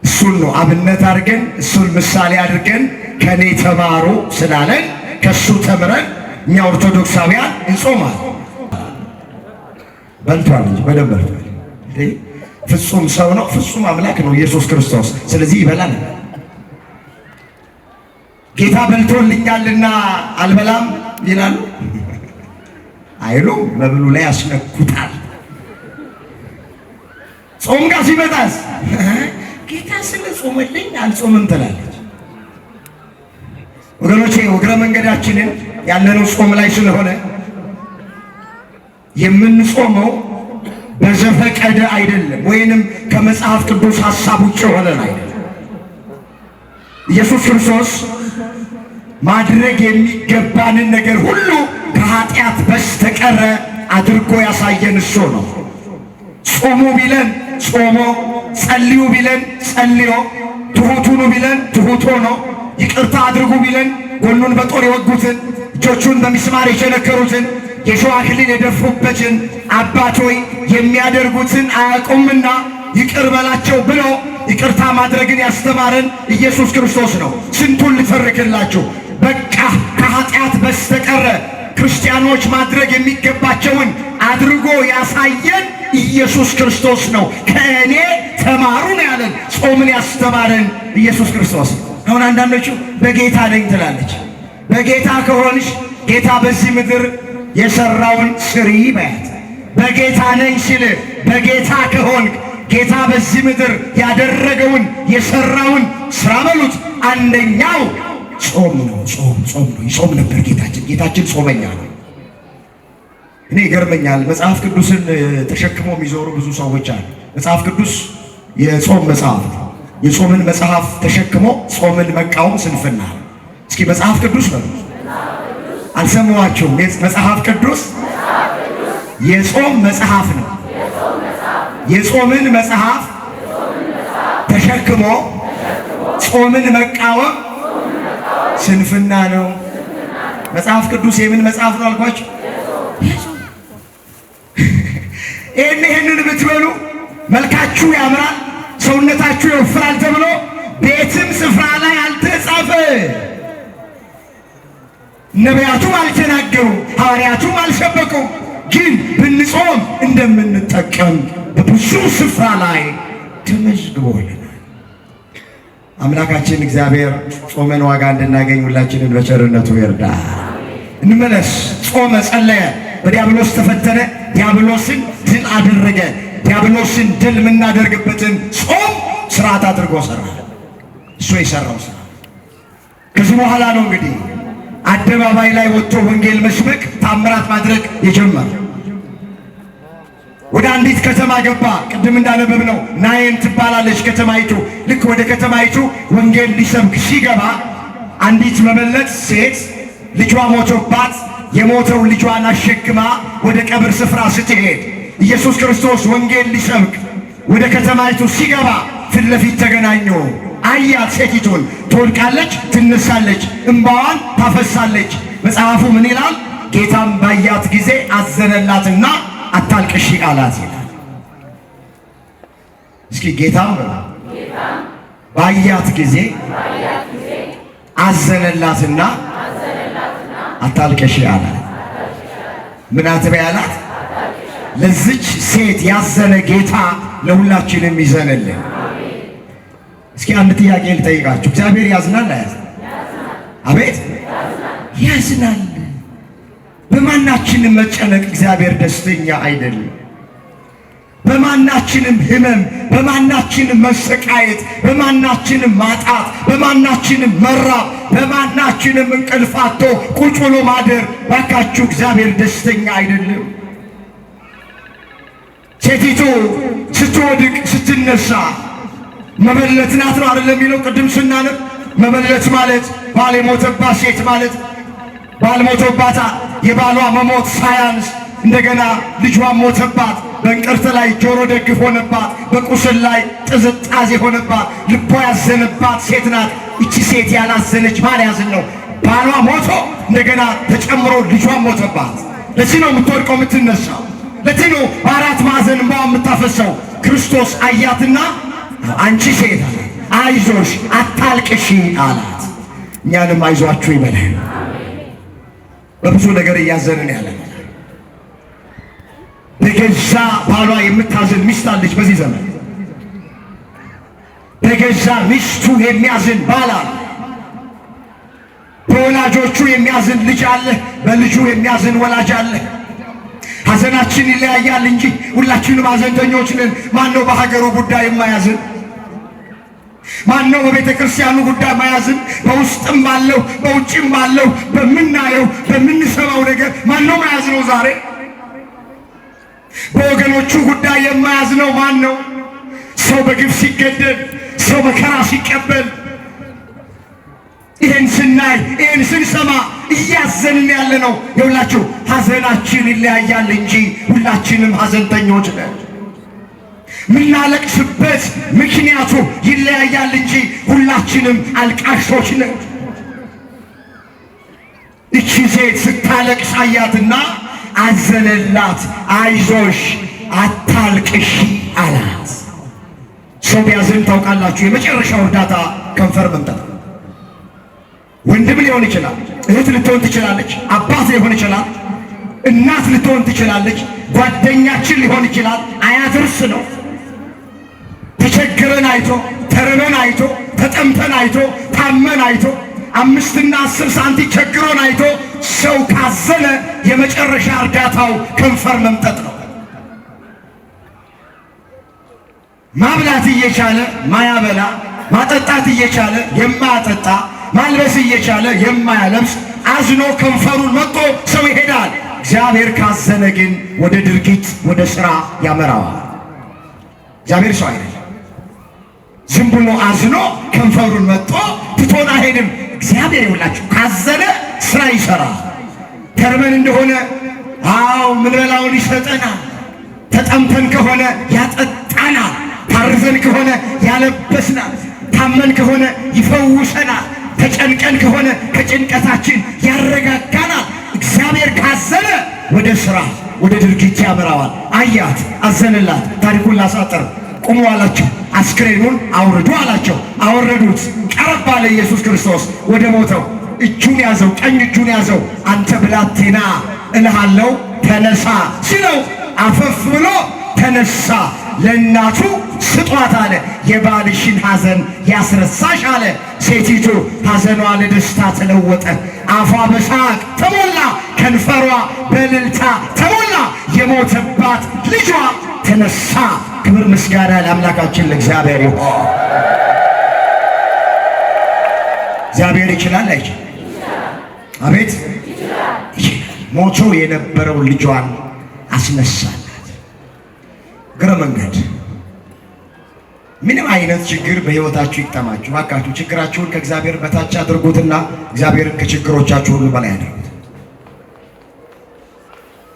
S1: እሱን ነው አብነት አድርገን እሱን ምሳሌ አድርገን ከኔ ተማሩ ስላለን ከሱ ተምረን እኛ ኦርቶዶክሳውያን እንጾማለን። በልቷል እንጂ በደንብ በልቷል። ፍጹም ሰው ነው፣ ፍጹም አምላክ ነው ኢየሱስ ክርስቶስ። ስለዚህ ይበላል። ጌታ በልቶልኛልና አልበላም ይላሉ አይሉም። መብሉ ላይ ያስነኩታል። ጾም ጋር ሲመጣስ ጌታ ስለ ጾመልኝ አልጾምም ትላለች። ወገኖቼ እግረ መንገዳችንን ያለነው ጾም ላይ ስለሆነ የምንጾመው በዘፈቀደ አይደለም፣ ወይንም ከመጽሐፍ ቅዱስ ሐሳብ ውጭ ሆነን አይደለም። ኢየሱስ ክርስቶስ ማድረግ የሚገባንን ነገር ሁሉ ከኃጢአት በስተቀረ አድርጎ ያሳየን እሱ ነው። ጾሙ ቢለን ጾሞ፣ ጸልዩ ቢለን ጸልዮ፣ ትሑት ሁኑ ቢለን ትሑት ሆኖ፣ ይቅርታ አድርጉ ቢለን ጎኑን በጦር የወጉትን እጆቹን በሚስማር የቸነከሩትን የሾህ አክሊል የደፉበትን አባት ሆይ የሚያደርጉትን አያውቁምና ይቅር በላቸው ብሎ ይቅርታ ማድረግን ያስተማረን ኢየሱስ ክርስቶስ ነው። ስንቱን ልተርክላችሁ። በቃ ከኃጢአት በስተቀረ ክርስቲያኖች ማድረግ የሚገባቸውን አድርጎ ያሳየን ኢየሱስ ክርስቶስ ነው። ከእኔ ተማሩ ነው ያለን። ጾምን ያስተማረን ኢየሱስ ክርስቶስ። አሁን አንዳንዶቹ በጌታ ነኝ ትላለች። በጌታ ከሆንሽ ጌታ በዚህ ምድር የሰራውን ስሪ በያት። በጌታ ነኝ ሲል በጌታ ከሆንክ ጌታ በዚህ ምድር ያደረገውን የሰራውን ስራ በሉት። አንደኛው ጾም ነው። ጾም ነው። ይጾም ነበር ጌታችን። ጌታችን ጾመኛ ነው። እኔ ይገርመኛል። መጽሐፍ ቅዱስን ተሸክመው የሚዞሩ ብዙ ሰዎች አሉ። መጽሐፍ ቅዱስ የጾም መጽሐፍ ነው። የጾምን መጽሐፍ ተሸክሞ ጾምን መቃወም ስንፍና ነው። እስኪ መጽሐፍ ቅዱስ ነው። አልሰማችሁም? መጽሐፍ ቅዱስ የጾም መጽሐፍ ነው። የጾምን መጽሐፍ ተሸክሞ ጾምን መቃወም ስንፍና ነው። መጽሐፍ ቅዱስ የምን መጽሐፍ ነው አልኳችሁ? ይህንን ብትበሉ መልካችሁ ያምራል፣ ሰውነታችሁ ይወፍራል ተብሎ ቤትም ስፍራ ላይ አልተጻፈ። ነቢያቱም አልተናገሩ፣ ሐዋርያቱም አልሰበኩ። ግን ብንጾም እንደምንጠቀም በብዙ ስፍራ ላይ ተመዝግቦልናል። አምላካችን እግዚአብሔር ጾመን ዋጋ እንድናገኝ ሁላችንን በቸርነቱ ይርዳል። እንመለስ። ጾመ፣ ጸለየ፣ በዲያብሎስ ተፈተነ፣ ዲያብሎስን ድል አደረገ። ዲያብሎስን ድል የምናደርግበትን ጾም ስርዓት አድርጎ ሰራ። እሱ የሰራው ስራ ከዚህ በኋላ ነው እንግዲህ አደባባይ ላይ ወጥቶ ወንጌል መስበክ፣ ታምራት ማድረግ የጀመረ። ወደ አንዲት ከተማ ገባ። ቅድም እንዳነበብነው ናይን ትባላለች ከተማይቱ። ልክ ወደ ከተማይቱ ወንጌል ሊሰብክ ሲገባ አንዲት መበለት ሴት ልጇ ሞቶባት የሞተው ልጇን አሸክማ ወደ ቀብር ስፍራ ስትሄድ ኢየሱስ ክርስቶስ ወንጌል ሊሰብክ ወደ ከተማይቱ ሲገባ ፊት ለፊት ተገናኙ። አያት። ሴቲቱን ትወድቃለች፣ ትነሳለች፣ እንባዋን ታፈሳለች። መጽሐፉ ምን ይላል? ጌታም ባያት ጊዜ አዘነላትና አታልቅሺ አላት ይላል። እስኪ ጌታም ባያት ጊዜ አዘነላትና አታልቅሺ አላት። ምን አትበይ አላት? ለዚች ሴት ያዘነ ጌታ ለሁላችንም ይዘንልን። እስኪ አንድ ጥያቄ ልጠይቃችሁ። እግዚአብሔር ያዝናል አያዝንም? አቤት ያዝናል። በማናችንም መጨነቅ እግዚአብሔር ደስተኛ አይደለም። በማናችንም ሕመም፣ በማናችንም መሰቃየት፣ በማናችንም ማጣት፣ በማናችንም መራብ፣ በማናችንም እንቅልፍ አጥቶ ቁጭ ብሎ ማደር ባካችሁ እግዚአብሔር ደስተኛ አይደለም። ሴቲቱ ስትወድቅ ስትነሳ መበለት ናት ነው አይደለም የሚለው? ቅድም ስናነብ መበለት ማለት ባል የሞተባት ሴት ማለት ባል ሞቶባታ የባሏ መሞት ሳያንስ እንደገና ልጇን ሞተባት፣ በእንቅርት ላይ ጆሮ ደግፍ ሆነባት፣ በቁስል ላይ ጥዝጣዜ ሆነባት፣ ልቧ ያዘነባት ሴት ናት። እቺ ሴት ያላዘነች ማን ያዝን ነው? ባሏ ሞቶ እንደገና ተጨምሮ ልጇን ሞተባት። ለዚህ ነው የምትወድቀው የምትነሳው። ለዚህ ነው በአራት ማዕዘን እንባዋ የምታፈሰው። ክርስቶስ አያትና አንቺ ሴት አይዞሽ አታልቅሺ አላት። እኛንም አይዟችሁ ይበለን። በብዙ ነገር እያዘንን ያለን በገዛ ባሏ የምታዝን ሚስት አለች በዚህ ዘመን። በገዛ ሚስቱ የሚያዝን ባል አለ። በወላጆቹ የሚያዝን ልጅ አለ። በልጁ የሚያዝን ወላጅ አለ። ሐዘናችን ይለያያል እንጂ ሁላችንም ሐዘንተኞች ነን። ማን ነው በሀገሩ ጉዳይ የማያዝን? ማን ነው በቤተ ክርስቲያኑ ጉዳይ የማያዝን? በውስጥም ባለው በውጭም ባለው በምናየው በምንሰማው ነገር ማን ነው የማያዝነው? ዛሬ በወገኖቹ ጉዳይ የማያዝነው ማን ነው? ሰው በግፍ ሲገደል፣ ሰው መከራ ሲቀበል፣ ይህን ስናይ ይህን ስንሰማ እያዘንን ያለ ነው። የሁላችሁ ሐዘናችን ይለያያል እንጂ ሁላችንም ሐዘንተኞች ነን። ምናለቅስበት ምክንያቱ ይለያያል እንጂ ሁላችንም አልቃሾች ነን። እቺ ሴት ስታለቅስ አያትና አዘነላት። አይዞሽ አታልቅሺ አላት። ሰው ቢያዝን ታውቃላችሁ የመጨረሻው እርዳታ ከንፈር መምጠጥ። ወንድም ሊሆን ይችላል፣ እህት ልትሆን ትችላለች፣ አባት ሊሆን ይችላል፣ እናት ልትሆን ትችላለች፣ ጓደኛችን ሊሆን ይችላል። አያድርስ ነው። ተቸግረን አይቶ፣ ተርበን አይቶ፣ ተጠምተን አይቶ፣ ታመን አይቶ፣ 5 እና 10 ሳንቲም ቸግሮን አይቶ ሰው ካዘነ የመጨረሻ እርዳታው ከንፈር መምጠጥ ነው። ማብላት እየቻለ ማያበላ፣ ማጠጣት እየቻለ የማያጠጣ፣ ማልበስ እየቻለ የማያለብስ አዝኖ ከንፈሩን መጥቶ ሰው ይሄዳል። እግዚአብሔር ካዘነ ግን ወደ ድርጊት ወደ ሥራ ያመራዋል። እግዚአብሔር ሰው አይደለም። ዝም ብሎ አዝኖ ከንፈሩን መጥቶ ትቶን አይሄድም። እግዚአብሔር ይውላችሁ ካዘነ ስራ ይሰራል። ተርበን እንደሆነ ምንበላውን ይሰጠናል። ተጠምተን ከሆነ ያጠጣናል። ታርዘን ከሆነ ያለበስናል። ታመን ከሆነ ይፈውሰናል። ተጨንቀን ከሆነ ከጭንቀታችን ያረጋጋናል። እግዚአብሔር ካዘነ ወደ ስራ ወደ ድርጊት ያመራዋል። አያት፣ አዘነላት። ታሪኩን ላሳጠር ቁሙ አላቸው። አስክሬኑን አውርዱ አላቸው። አወረዱት። ቀረብ አለ ኢየሱስ ክርስቶስ ወደ ሞተው። እጁን ያዘው፣ ቀኝ እጁን ያዘው። አንተ ብላቴና እልሃለሁ ተነሳ ሲለው አፈፍ ብሎ ተነሳ። ለእናቱ ስጧት አለ። የባልሽን ሐዘን ያስረሳሽ አለ። ሴቲቱ ሐዘኗ ለደስታ ተለወጠ። አፏ በሳቅ ተሞላ፣ ከንፈሯ በእልልታ ተሞላ። የሞተባት ልጇ ተነሳ። ክብር ምስጋና ለአምላካችን ለእግዚአብሔር ይሁን። እግዚአብሔር ይችላል አይችልም? አቤት ይችላል። ሞቶ የነበረው ልጇን አስነሳላት። ግረ መንገድ ምንም አይነት ችግር በሕይወታችሁ ይግጠማችሁ፣ እባካችሁ ችግራችሁን ከእግዚአብሔር በታች አድርጉትና እግዚአብሔርን ከችግሮቻችሁ ሁሉ በላይ አድርጉት።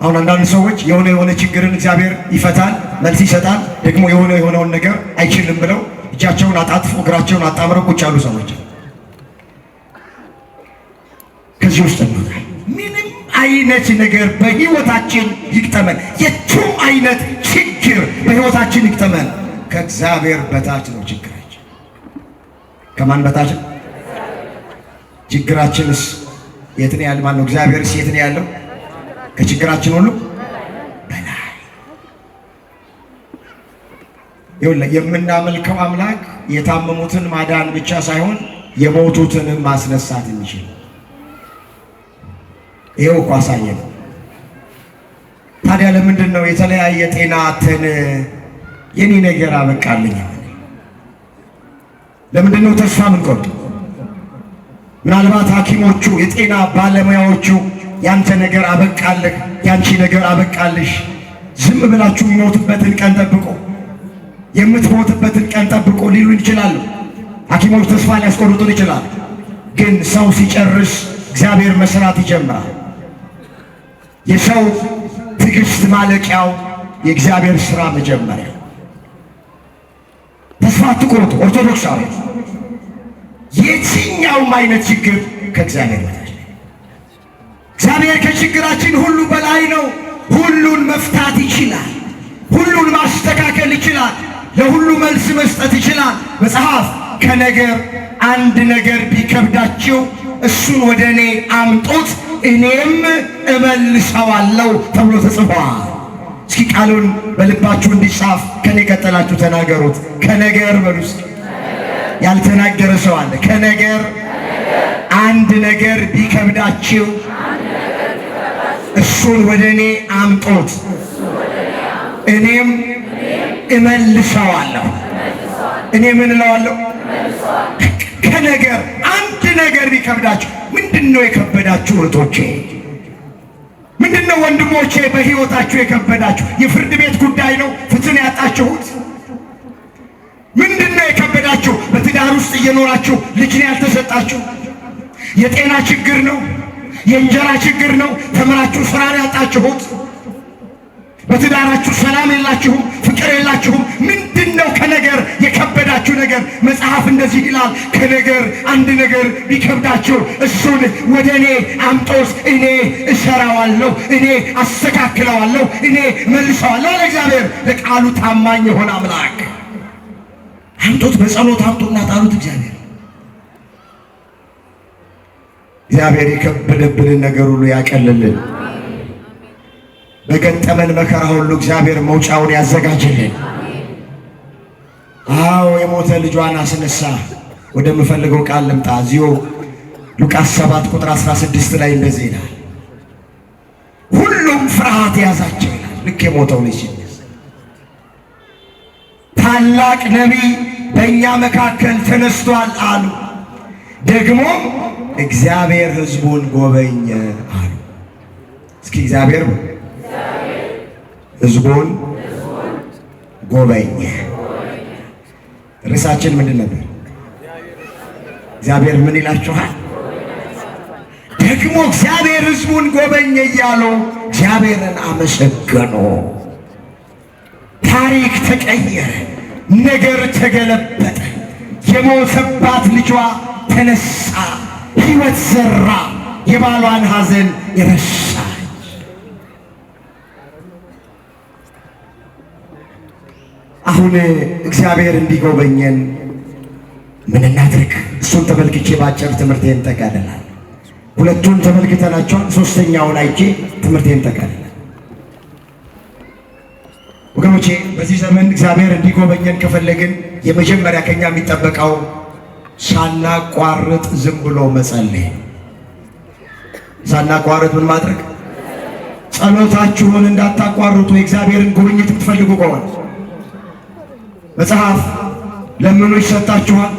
S1: አሁን አንዳንድ ሰዎች የሆነ ችግርን እግዚአብሔር ይፈታል፣ መልስ ይሰጣል፣ ደግሞ የሆነውን ነገር አይችልም ብለው እጃቸውን አጣጥፎ እግራቸውን አጣምረው ቁጭ ያሉ ሰዎች ከዚህ ውስጥ ነው። ምንም አይነት ነገር በሕይወታችን ይግጠመን፣ የቱም አይነት ችግር በሕይወታችን ይግጠመን፣ ከእግዚአብሔር በታች ነው ችግራችን። ከማን በታች? ችግራችንስ የት ነው ያለው? ማነው? እግዚአብሔርስ የት ነው ያለው? ከችግራችን ሁሉ በላይ። ይኸውልህ የምናመልከው አምላክ የታመሙትን ማዳን ብቻ ሳይሆን የሞቱትንም ማስነሳት የሚችል ይኸው እኮ አሳየን። ታዲያ ለምንድን ነው የተለያየ ጤና አተን የኔ ነገር አበቃልኝ? ለምንድን ነው ተስፋ ምንቆርጥ? ምናልባት ሐኪሞቹ የጤና ባለሙያዎቹ ያንተ ነገር አበቃልህ፣ ያንቺ ነገር አበቃልሽ፣ ዝም ብላችሁ የሚሞትበትን ቀን ጠብቆ የምትሞትበትን ቀን ጠብቆ ሊሉን ይችላሉ። ሐኪሞች ተስፋ ሊያስቆርጡን ይችላሉ። ግን ሰው ሲጨርስ እግዚአብሔር መስራት ይጀምራል። የሰው ትዕግስት ማለቂያው የእግዚአብሔር ሥራ መጀመሪያ። ተስፋ አትቁረጡ ኦርቶዶክሳዊ። የትኛውም አይነት ችግር ከእግዚአብሔር በታች ነው። እግዚአብሔር ከችግራችን ሁሉ በላይ ነው። ሁሉን መፍታት ይችላል። ሁሉን ማስተካከል ይችላል። ለሁሉ መልስ መስጠት ይችላል። መጽሐፍ ከነገር አንድ ነገር ቢከብዳችሁ እሱን ወደ እኔ አምጡት እኔም እመልሰዋለሁ ተብሎ ተጽፏል። እስኪ ቃሉን በልባችሁ እንዲጻፍ ከኔ ቀጠላችሁ ተናገሩት። ከነገር በሉስ። ያልተናገረ ሰው አለ። ከነገር አንድ ነገር ቢከብዳችሁ እሱን ወደ እኔ አምጡት እኔም እመልሰዋለሁ። እኔ ምን እለዋለሁ? ከነገር አንድ ነገር ቢከብዳችሁ። ምንድነው የከበዳችሁ እህቶቼ? ምንድነው ወንድሞቼ በሕይወታችሁ የከበዳችሁ? የፍርድ ቤት ጉዳይ ነው ፍትህን ያጣችሁት? ምንድነው የከበዳችሁ? በትዳር ውስጥ እየኖራችሁ ልጅን ያልተሰጣችሁ? የጤና ችግር ነው? የእንጀራ ችግር ነው? ተምራችሁ ስራን ያጣችሁት? በትዳራችሁ ሰላም የላችሁም፣ ፍቅር የላችሁም። ምንድነው ከነገር የከበዳችሁ ነገር? መጽሐፍ እንደዚህ ይላል፣ ከነገር አንድ ነገር ቢከብዳችሁ እሱን ወደ እኔ አምጦስ እኔ እሰራዋለሁ፣ እኔ አስተካክለዋለሁ፣ እኔ መልሰዋለሁ። ለእግዚአብሔር ለቃሉ ታማኝ የሆነ አምላክ አምጦት፣ በጸሎት አምጦና ጣሉት። እግዚአብሔር የከበደብንን ነገር ሁሉ ያቀልልን። በገጠመን መከራ ሁሉ እግዚአብሔር መውጫውን ያዘጋጅልን። አዎ የሞተ ልጇን አስነሳ። ወደምፈልገው ቃል ልምጣ። እዚሁ ሉቃስ 7 ቁጥር 16 ላይ እንደዚህ ይላል፣ ሁሉም ፍርሃት ያዛቸው ይላል። ልክ የሞተው ልጅ ሲነሳ ታላቅ ነቢይ በእኛ መካከል ተነስቷል አሉ። ደግሞ እግዚአብሔር ሕዝቡን ጎበኘ አሉ። እስኪ እግዚአብሔር ሕዝቡን ጎበኘ። ርዕሳችን ምንድን ነበር? እግዚአብሔር ምን ይላችኋል? ደግሞ እግዚአብሔር ሕዝቡን ጎበኘ እያሉ እግዚአብሔርን አመሰገኑ። ታሪክ ተቀየረ፣ ነገር ተገለበጠ። የሞተባት ልጇ ተነሳ፣ ሕይወት ዘራ፣ የባሏን ሐዘን የረሳች። አሁን እግዚአብሔር እንዲጎበኘን ምን እናድርግ? እሱን ተመልክቼ ባጭር ትምህርቴን ጠቃልላለሁ። ሁለቱን ተመልክተናቸዋል። ሶስተኛውን አይቼ ትምህርቴን ጠቃልላለሁ። ወገኖቼ በዚህ ዘመን እግዚአብሔር እንዲጎበኘን ከፈለግን የመጀመሪያ ከኛ የሚጠበቀው ሳናቋርጥ ዝም ብሎ መጸለይ። ሳናቋርጥ ምን ማድረግ? ጸሎታችሁን እንዳታቋርጡ የእግዚአብሔርን ጉብኝት የምትፈልጉ ከሆነ መጽሐፍ ለምኑ ይሰጣችኋል፣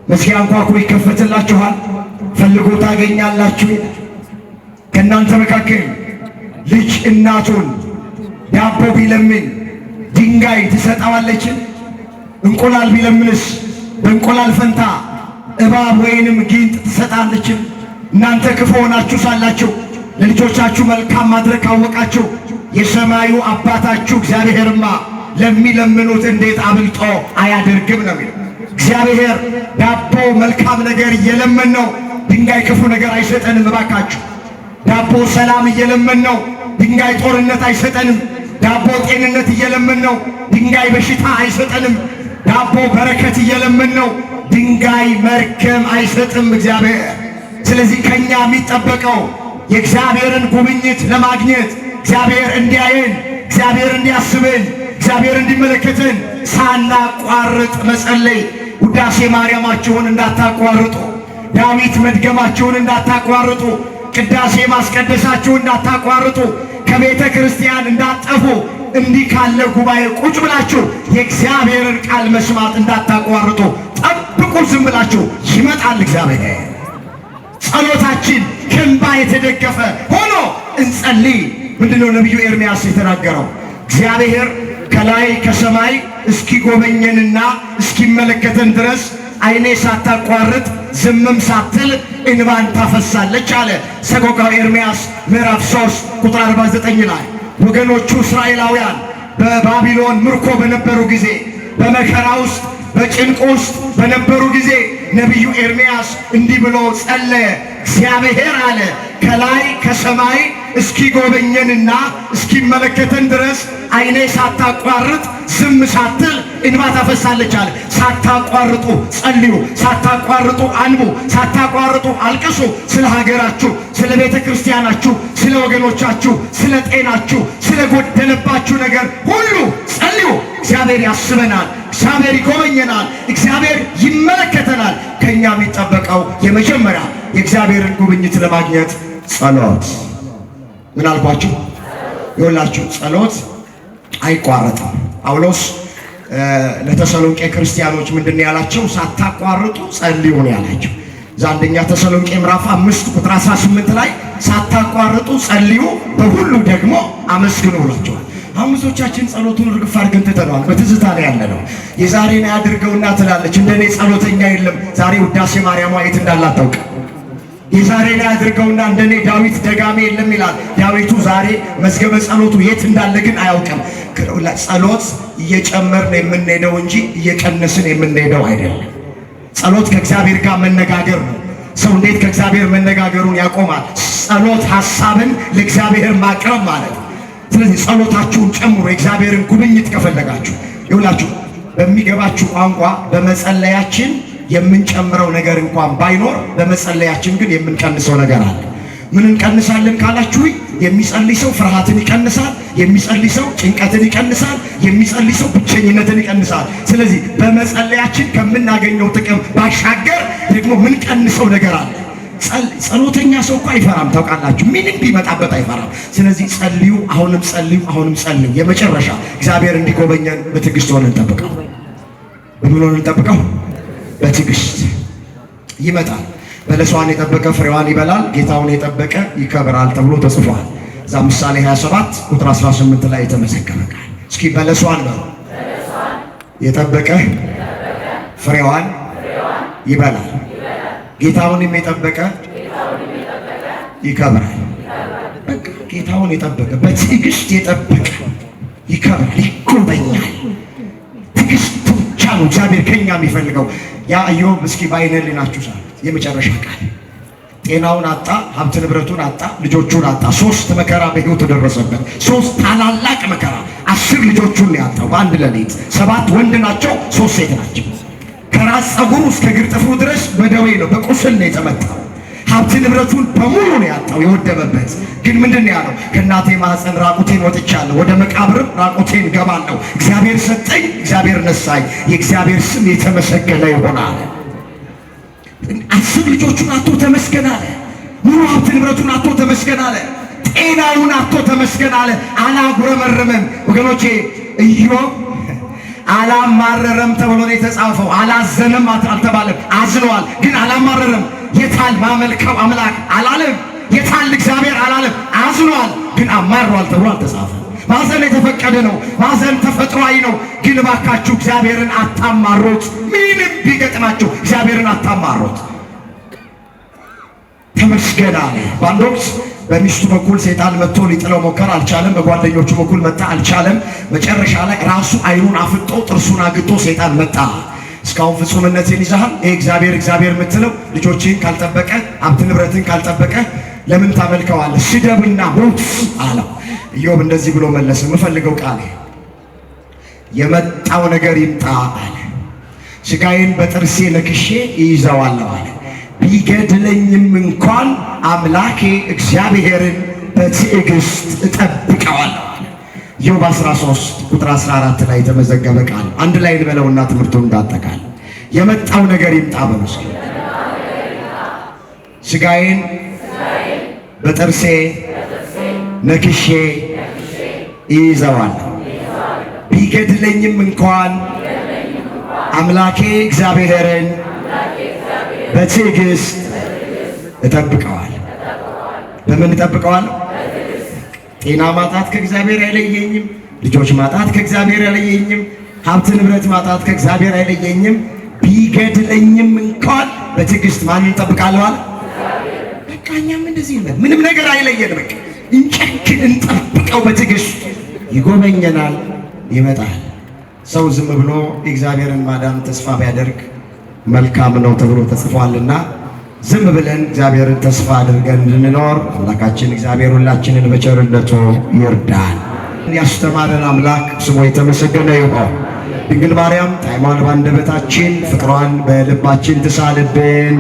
S1: መዝጊያ አንኳኩ ይከፈትላችኋል፣ ፈልጉ ታገኛላችሁ። ከእናንተ መካከል ልጅ እናቱን ዳቦ ቢለምን ድንጋይ ትሰጠዋለችን? እንቁላል ቢለምንስ በእንቁላል ፈንታ እባብ ወይንም ጊንጥ ትሰጣለችን? እናንተ ክፉ ሆናችሁ ሳላችሁ ለልጆቻችሁ መልካም ማድረግ ካወቃችሁ የሰማዩ አባታችሁ እግዚአብሔርማ ለሚለምኑት እንዴት አብልጦ አያደርግም ነው የሚለው። እግዚአብሔር ዳቦ መልካም ነገር እየለመን ነው፣ ድንጋይ ክፉ ነገር አይሰጠንም። እባካችሁ ዳቦ ሰላም እየለመን ነው፣ ድንጋይ ጦርነት አይሰጠንም። ዳቦ ጤንነት እየለመን ነው፣ ድንጋይ በሽታ አይሰጠንም። ዳቦ በረከት እየለመን ነው፣ ድንጋይ መርገም አይሰጥም እግዚአብሔር። ስለዚህ ከኛ የሚጠበቀው የእግዚአብሔርን ጉብኝት ለማግኘት እግዚአብሔር እንዲያየን፣ እግዚአብሔር እንዲያስብን፣ እግዚአብሔር እንዲመለከትን ሳናቋርጥ መጸለይ። ውዳሴ ማርያማችሁን እንዳታቋርጡ፣ ዳዊት መድገማችሁን እንዳታቋርጡ፣ ቅዳሴ ማስቀደሳችሁን እንዳታቋርጡ፣ ከቤተ ክርስቲያን እንዳትጠፉ፣ እንዲህ ካለ ጉባኤ ቁጭ ብላችሁ የእግዚአብሔርን ቃል መስማት እንዳታቋርጡ ጠብቁ። ዝም ብላችሁ ይመጣል እግዚአብሔር። ጸሎታችን ከእንባ የተደገፈ ሆኖ እንጸልይ። ምንድነው ነቢዩ ኤርምያስ የተናገረው? እግዚአብሔር ከላይ ከሰማይ እስኪጎበኘንና እስኪመለከተን ድረስ ዓይኔ ሳታቋርጥ ዝምም ሳትል እንባን ታፈሳለች አለ። ሰቆቃወ ኤርምያስ ምዕራፍ 3 ቁጥር 49 ላይ ወገኖቹ እስራኤላውያን በባቢሎን ምርኮ በነበሩ ጊዜ፣ በመከራ ውስጥ በጭንቅ ውስጥ በነበሩ ጊዜ ነቢዩ ኤርምያስ እንዲህ ብሎ ጸለየ። እግዚአብሔር አለ ከላይ ከሰማይ እስኪጎበኘንና እስኪመለከተን ድረስ ዓይኔ ሳታቋርጥ ዝም ሳትል እንባ ታፈሳለች አለ። ሳታቋርጡ ጸልዩ፣ ሳታቋርጡ አንቡ፣ ሳታቋርጡ አልቅሱ። ስለ ሀገራችሁ፣ ስለ ቤተ ክርስቲያናችሁ፣ ስለ ወገኖቻችሁ፣ ስለ ጤናችሁ፣ ስለ ጎደለባችሁ ነገር ሁሉ ጸልዩ። እግዚአብሔር ያስበናል፣ እግዚአብሔር ይጎበኘናል፣ እግዚአብሔር ይመለከተናል። ከኛ የሚጠበቀው የመጀመሪያ የእግዚአብሔርን ጉብኝት ለማግኘት ጸሎት። ምን አልኳችሁ? ይኸውላችሁ ጸሎት አይቋረጥም። ጳውሎስ ለተሰሎንቄ ክርስቲያኖች ምንድን ያላቸው? ሳታቋርጡ ጸልዩ ነው ያላቸው። አንደኛ ተሰሎንቄ ምዕራፍ 5 ቁጥር 18 ላይ ሳታቋርጡ ጸልዩ፣ በሁሉ ደግሞ አመስግኑ ብሏቸዋል። አሁን ብዙዎቻችን ጸሎቱን ርግፍ አድርገን ትተነዋል። በትዝታ ላይ ያለ ነው። የዛሬን ያድርገውና ትላለች። እንደኔ ጸሎተኛ የለም። ዛሬ ውዳሴ ማርያሟ የት እንዳላት አታውቅም። የዛሬን ያድርገውና እንደኔ ዳዊት ደጋሜ የለም ይላል። ዳዊቱ ዛሬ መዝገበ ጸሎቱ የት እንዳለ ግን አያውቅም። ጸሎት እየጨመርን የምንሄደው እንጂ እየቀነስን የምንሄደው አይደለም። ጸሎት ከእግዚአብሔር ጋር መነጋገር ነው። ሰው እንዴት ከእግዚአብሔር መነጋገሩን ያቆማል? ጸሎት ሐሳብን ለእግዚአብሔር ማቅረብ ማለት ነው። ስለዚህ ጸሎታችሁን ጨምሮ የእግዚአብሔርን ጉብኝት ከፈለጋችሁ ይውላችሁ በሚገባችሁ ቋንቋ በመጸለያችን የምንጨምረው ነገር እንኳን ባይኖር በመጸለያችን ግን የምንቀንሰው ነገር አለ። ምን እንቀንሳለን ካላችሁ የሚጸልይ ሰው ፍርሃትን ይቀንሳል። የሚጸልይ ሰው ጭንቀትን ይቀንሳል። የሚጸልይ ሰው ብቸኝነትን ይቀንሳል። ስለዚህ በመጸለያችን ከምናገኘው ጥቅም ባሻገር ደግሞ ምን ቀንሰው ነገር አለ። ጸሎተኛ ሰው እኮ አይፈራም። ታውቃላችሁ፣ ምንም ቢመጣበት አይፈራም። ስለዚህ ጸልዩ፣ አሁንም ጸልዩ፣ አሁንም ጸልዩ። የመጨረሻ እግዚአብሔር እንዲጎበኘን በትዕግስት ሆነን እንጠብቀው። በምን ሆነን እንጠብቀው? በትዕግስት ይመጣል። በለሷን የጠበቀ ፍሬዋን ይበላል፣ ጌታውን የጠበቀ ይከብራል ተብሎ ተጽፏል። እዛ ምሳሌ 27 ቁጥር 18 ላይ የተመዘገበ ቃል። እስኪ በለሷን ነው የጠበቀ ፍሬዋን ይበላል፣ ጌታውንም የጠበቀ ይከብራል። በቃ ጌታውን የጠበቀ በትዕግስት የጠበቀ ይከብራል፣ ይጎበኛል። ትዕግስት ብቻ ነው እግዚአብሔር ከኛ የሚፈልገው። ያ ኢዮብ እስኪ በዓይነ ሕሊናችሁ ሳሉት የመጨረሻ ቃል ጤናውን አጣ፣ ሀብት ንብረቱን አጣ፣ ልጆቹን አጣ። 3 መከራ በሕይወቱ ደረሰበት። 3 ታላላቅ መከራ። 10 ልጆቹን ያጣው በአንድ ሌሊት። 7 ወንድ ናቸው፣ 3 ሴት ናቸው። ከራስ ፀጉሩ እስከ እግር ጥፍሩ ድረስ በደዌ ነው፣ በቁስል ነው የተመታው። ሀብት ንብረቱን በሙሉ ነው ያጣው፣ የወደመበት። ግን ምንድን ነው ያለው? ከእናቴ ማኅፀን ራቁቴን ወጥቻለሁ፣ ወደ መቃብርም ራቁቴን ገባለሁ። እግዚአብሔር ሰጠኝ፣ እግዚአብሔር ነሳኝ፣ የእግዚአብሔር ስም የተመሰገነ ይሆናል። 10 ልጆቹን አጥቶ ተመስገን አለ። ሙሉ ሀብት ንብረቱን አጥቶ ተመስገን አለ። ጤናውን አጥቶ ተመስገን አለ። አላጉረመረመም። ወገኖቼ ኢዮብ አላማረረም ተብሎ ነው የተጻፈው። አላዘነም አልተባለም። አዝነዋል፣ ግን አላማረረም። የታል ማመልከው አምላክ አላለም። የታል እግዚአብሔር አላለም። አዝነዋል፣ ግን አማሯል ተብሎ አልተጻፈም። ማዘን የተፈቀደ ነው። ማዘን ተፈጥሯዊ ነው። ግን እባካችሁ እግዚአብሔርን አታማሩት። ምንም ቢገጥማችሁ እግዚአብሔርን አታማሩት። ተመስገን አለ። በአንድ ወቅት በሚስቱ በኩል ሰይጣን መጥቶ ሊጥለው ሞከር፣ አልቻለም። በጓደኞቹ በኩል መጣ፣ አልቻለም። መጨረሻ ላይ ራሱ ዓይኑን አፍጦ ጥርሱን አግጦ ሰይጣን መጣ። እስካሁን ፍጹምነትን ይዘሃል፣ ይሄ እግዚአብሔር እግዚአብሔር የምትለው ልጆችን ካልጠበቀ ሀብት ንብረትን ካልጠበቀ ለምን ታመልከዋለህ? ስደብና ሞት አለው። ኢዮብ እንደዚህ ብሎ መለሰ። የምፈልገው ቃል የመጣው ነገር ይምጣ አለ። ሥጋዬን በጥርሴ ነክሼ ይይዘዋለሁ አለ። ቢገድለኝም እንኳን አምላኬ እግዚአብሔርን በትዕግስት እጠብቀዋለሁ አለ። ኢዮብ 13 ቁጥር 14 ላይ የተመዘገበ ቃል አንድ ላይ እንበለውና ትምህርቱን እንዳጠቃል። የመጣው ነገር ይምጣ በመስኪ ሥጋዬን በጥርሴ ነክሼ ይይዘዋለሁ። ቢገድለኝም እንኳን አምላኬ እግዚአብሔርን በትዕግስት እጠብቀዋለሁ። በምን እጠብቀዋለሁ? ጤና ማጣት ከእግዚአብሔር አይለየኝም። ልጆች ማጣት ከእግዚአብሔር አይለየኝም። ሀብት ንብረት ማጣት ከእግዚአብሔር አይለየኝም። ቢገድለኝም እንኳን በትዕግስት ማንን እጠብቃለሁ አለ? በቃ እኛም እንደዚህ ነን። ምንም ነገር አይለየን። በቃ እንጨክን፣ እንጠብቀው። በትዕግስት ይጎበኘናል፣ ይመጣል። ሰው ዝም ብሎ የእግዚአብሔርን ማዳን ተስፋ ቢያደርግ መልካም ነው ተብሎ ተጽፏልና ዝም ብለን እግዚአብሔርን ተስፋ አድርገን እንድንኖር አምላካችን እግዚአብሔር ሁላችንን በቸርነቱ ይርዳን። ያስተማረን አምላክ ስሙ የተመሰገነ ይሁን። ድንግል ማርያም ጣዕሟን በአንደበታችን ፍቅሯን በልባችን ትሳልብን።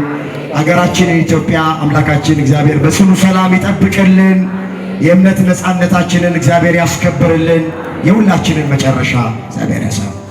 S1: አገራችንን ኢትዮጵያ አምላካችን እግዚአብሔር በጽኑ ሰላም ይጠብቅልን። የእምነት ነፃነታችንን እግዚአብሔር ያስከብርልን። የሁላችንን መጨረሻ እግዚአብሔር ያሳምር።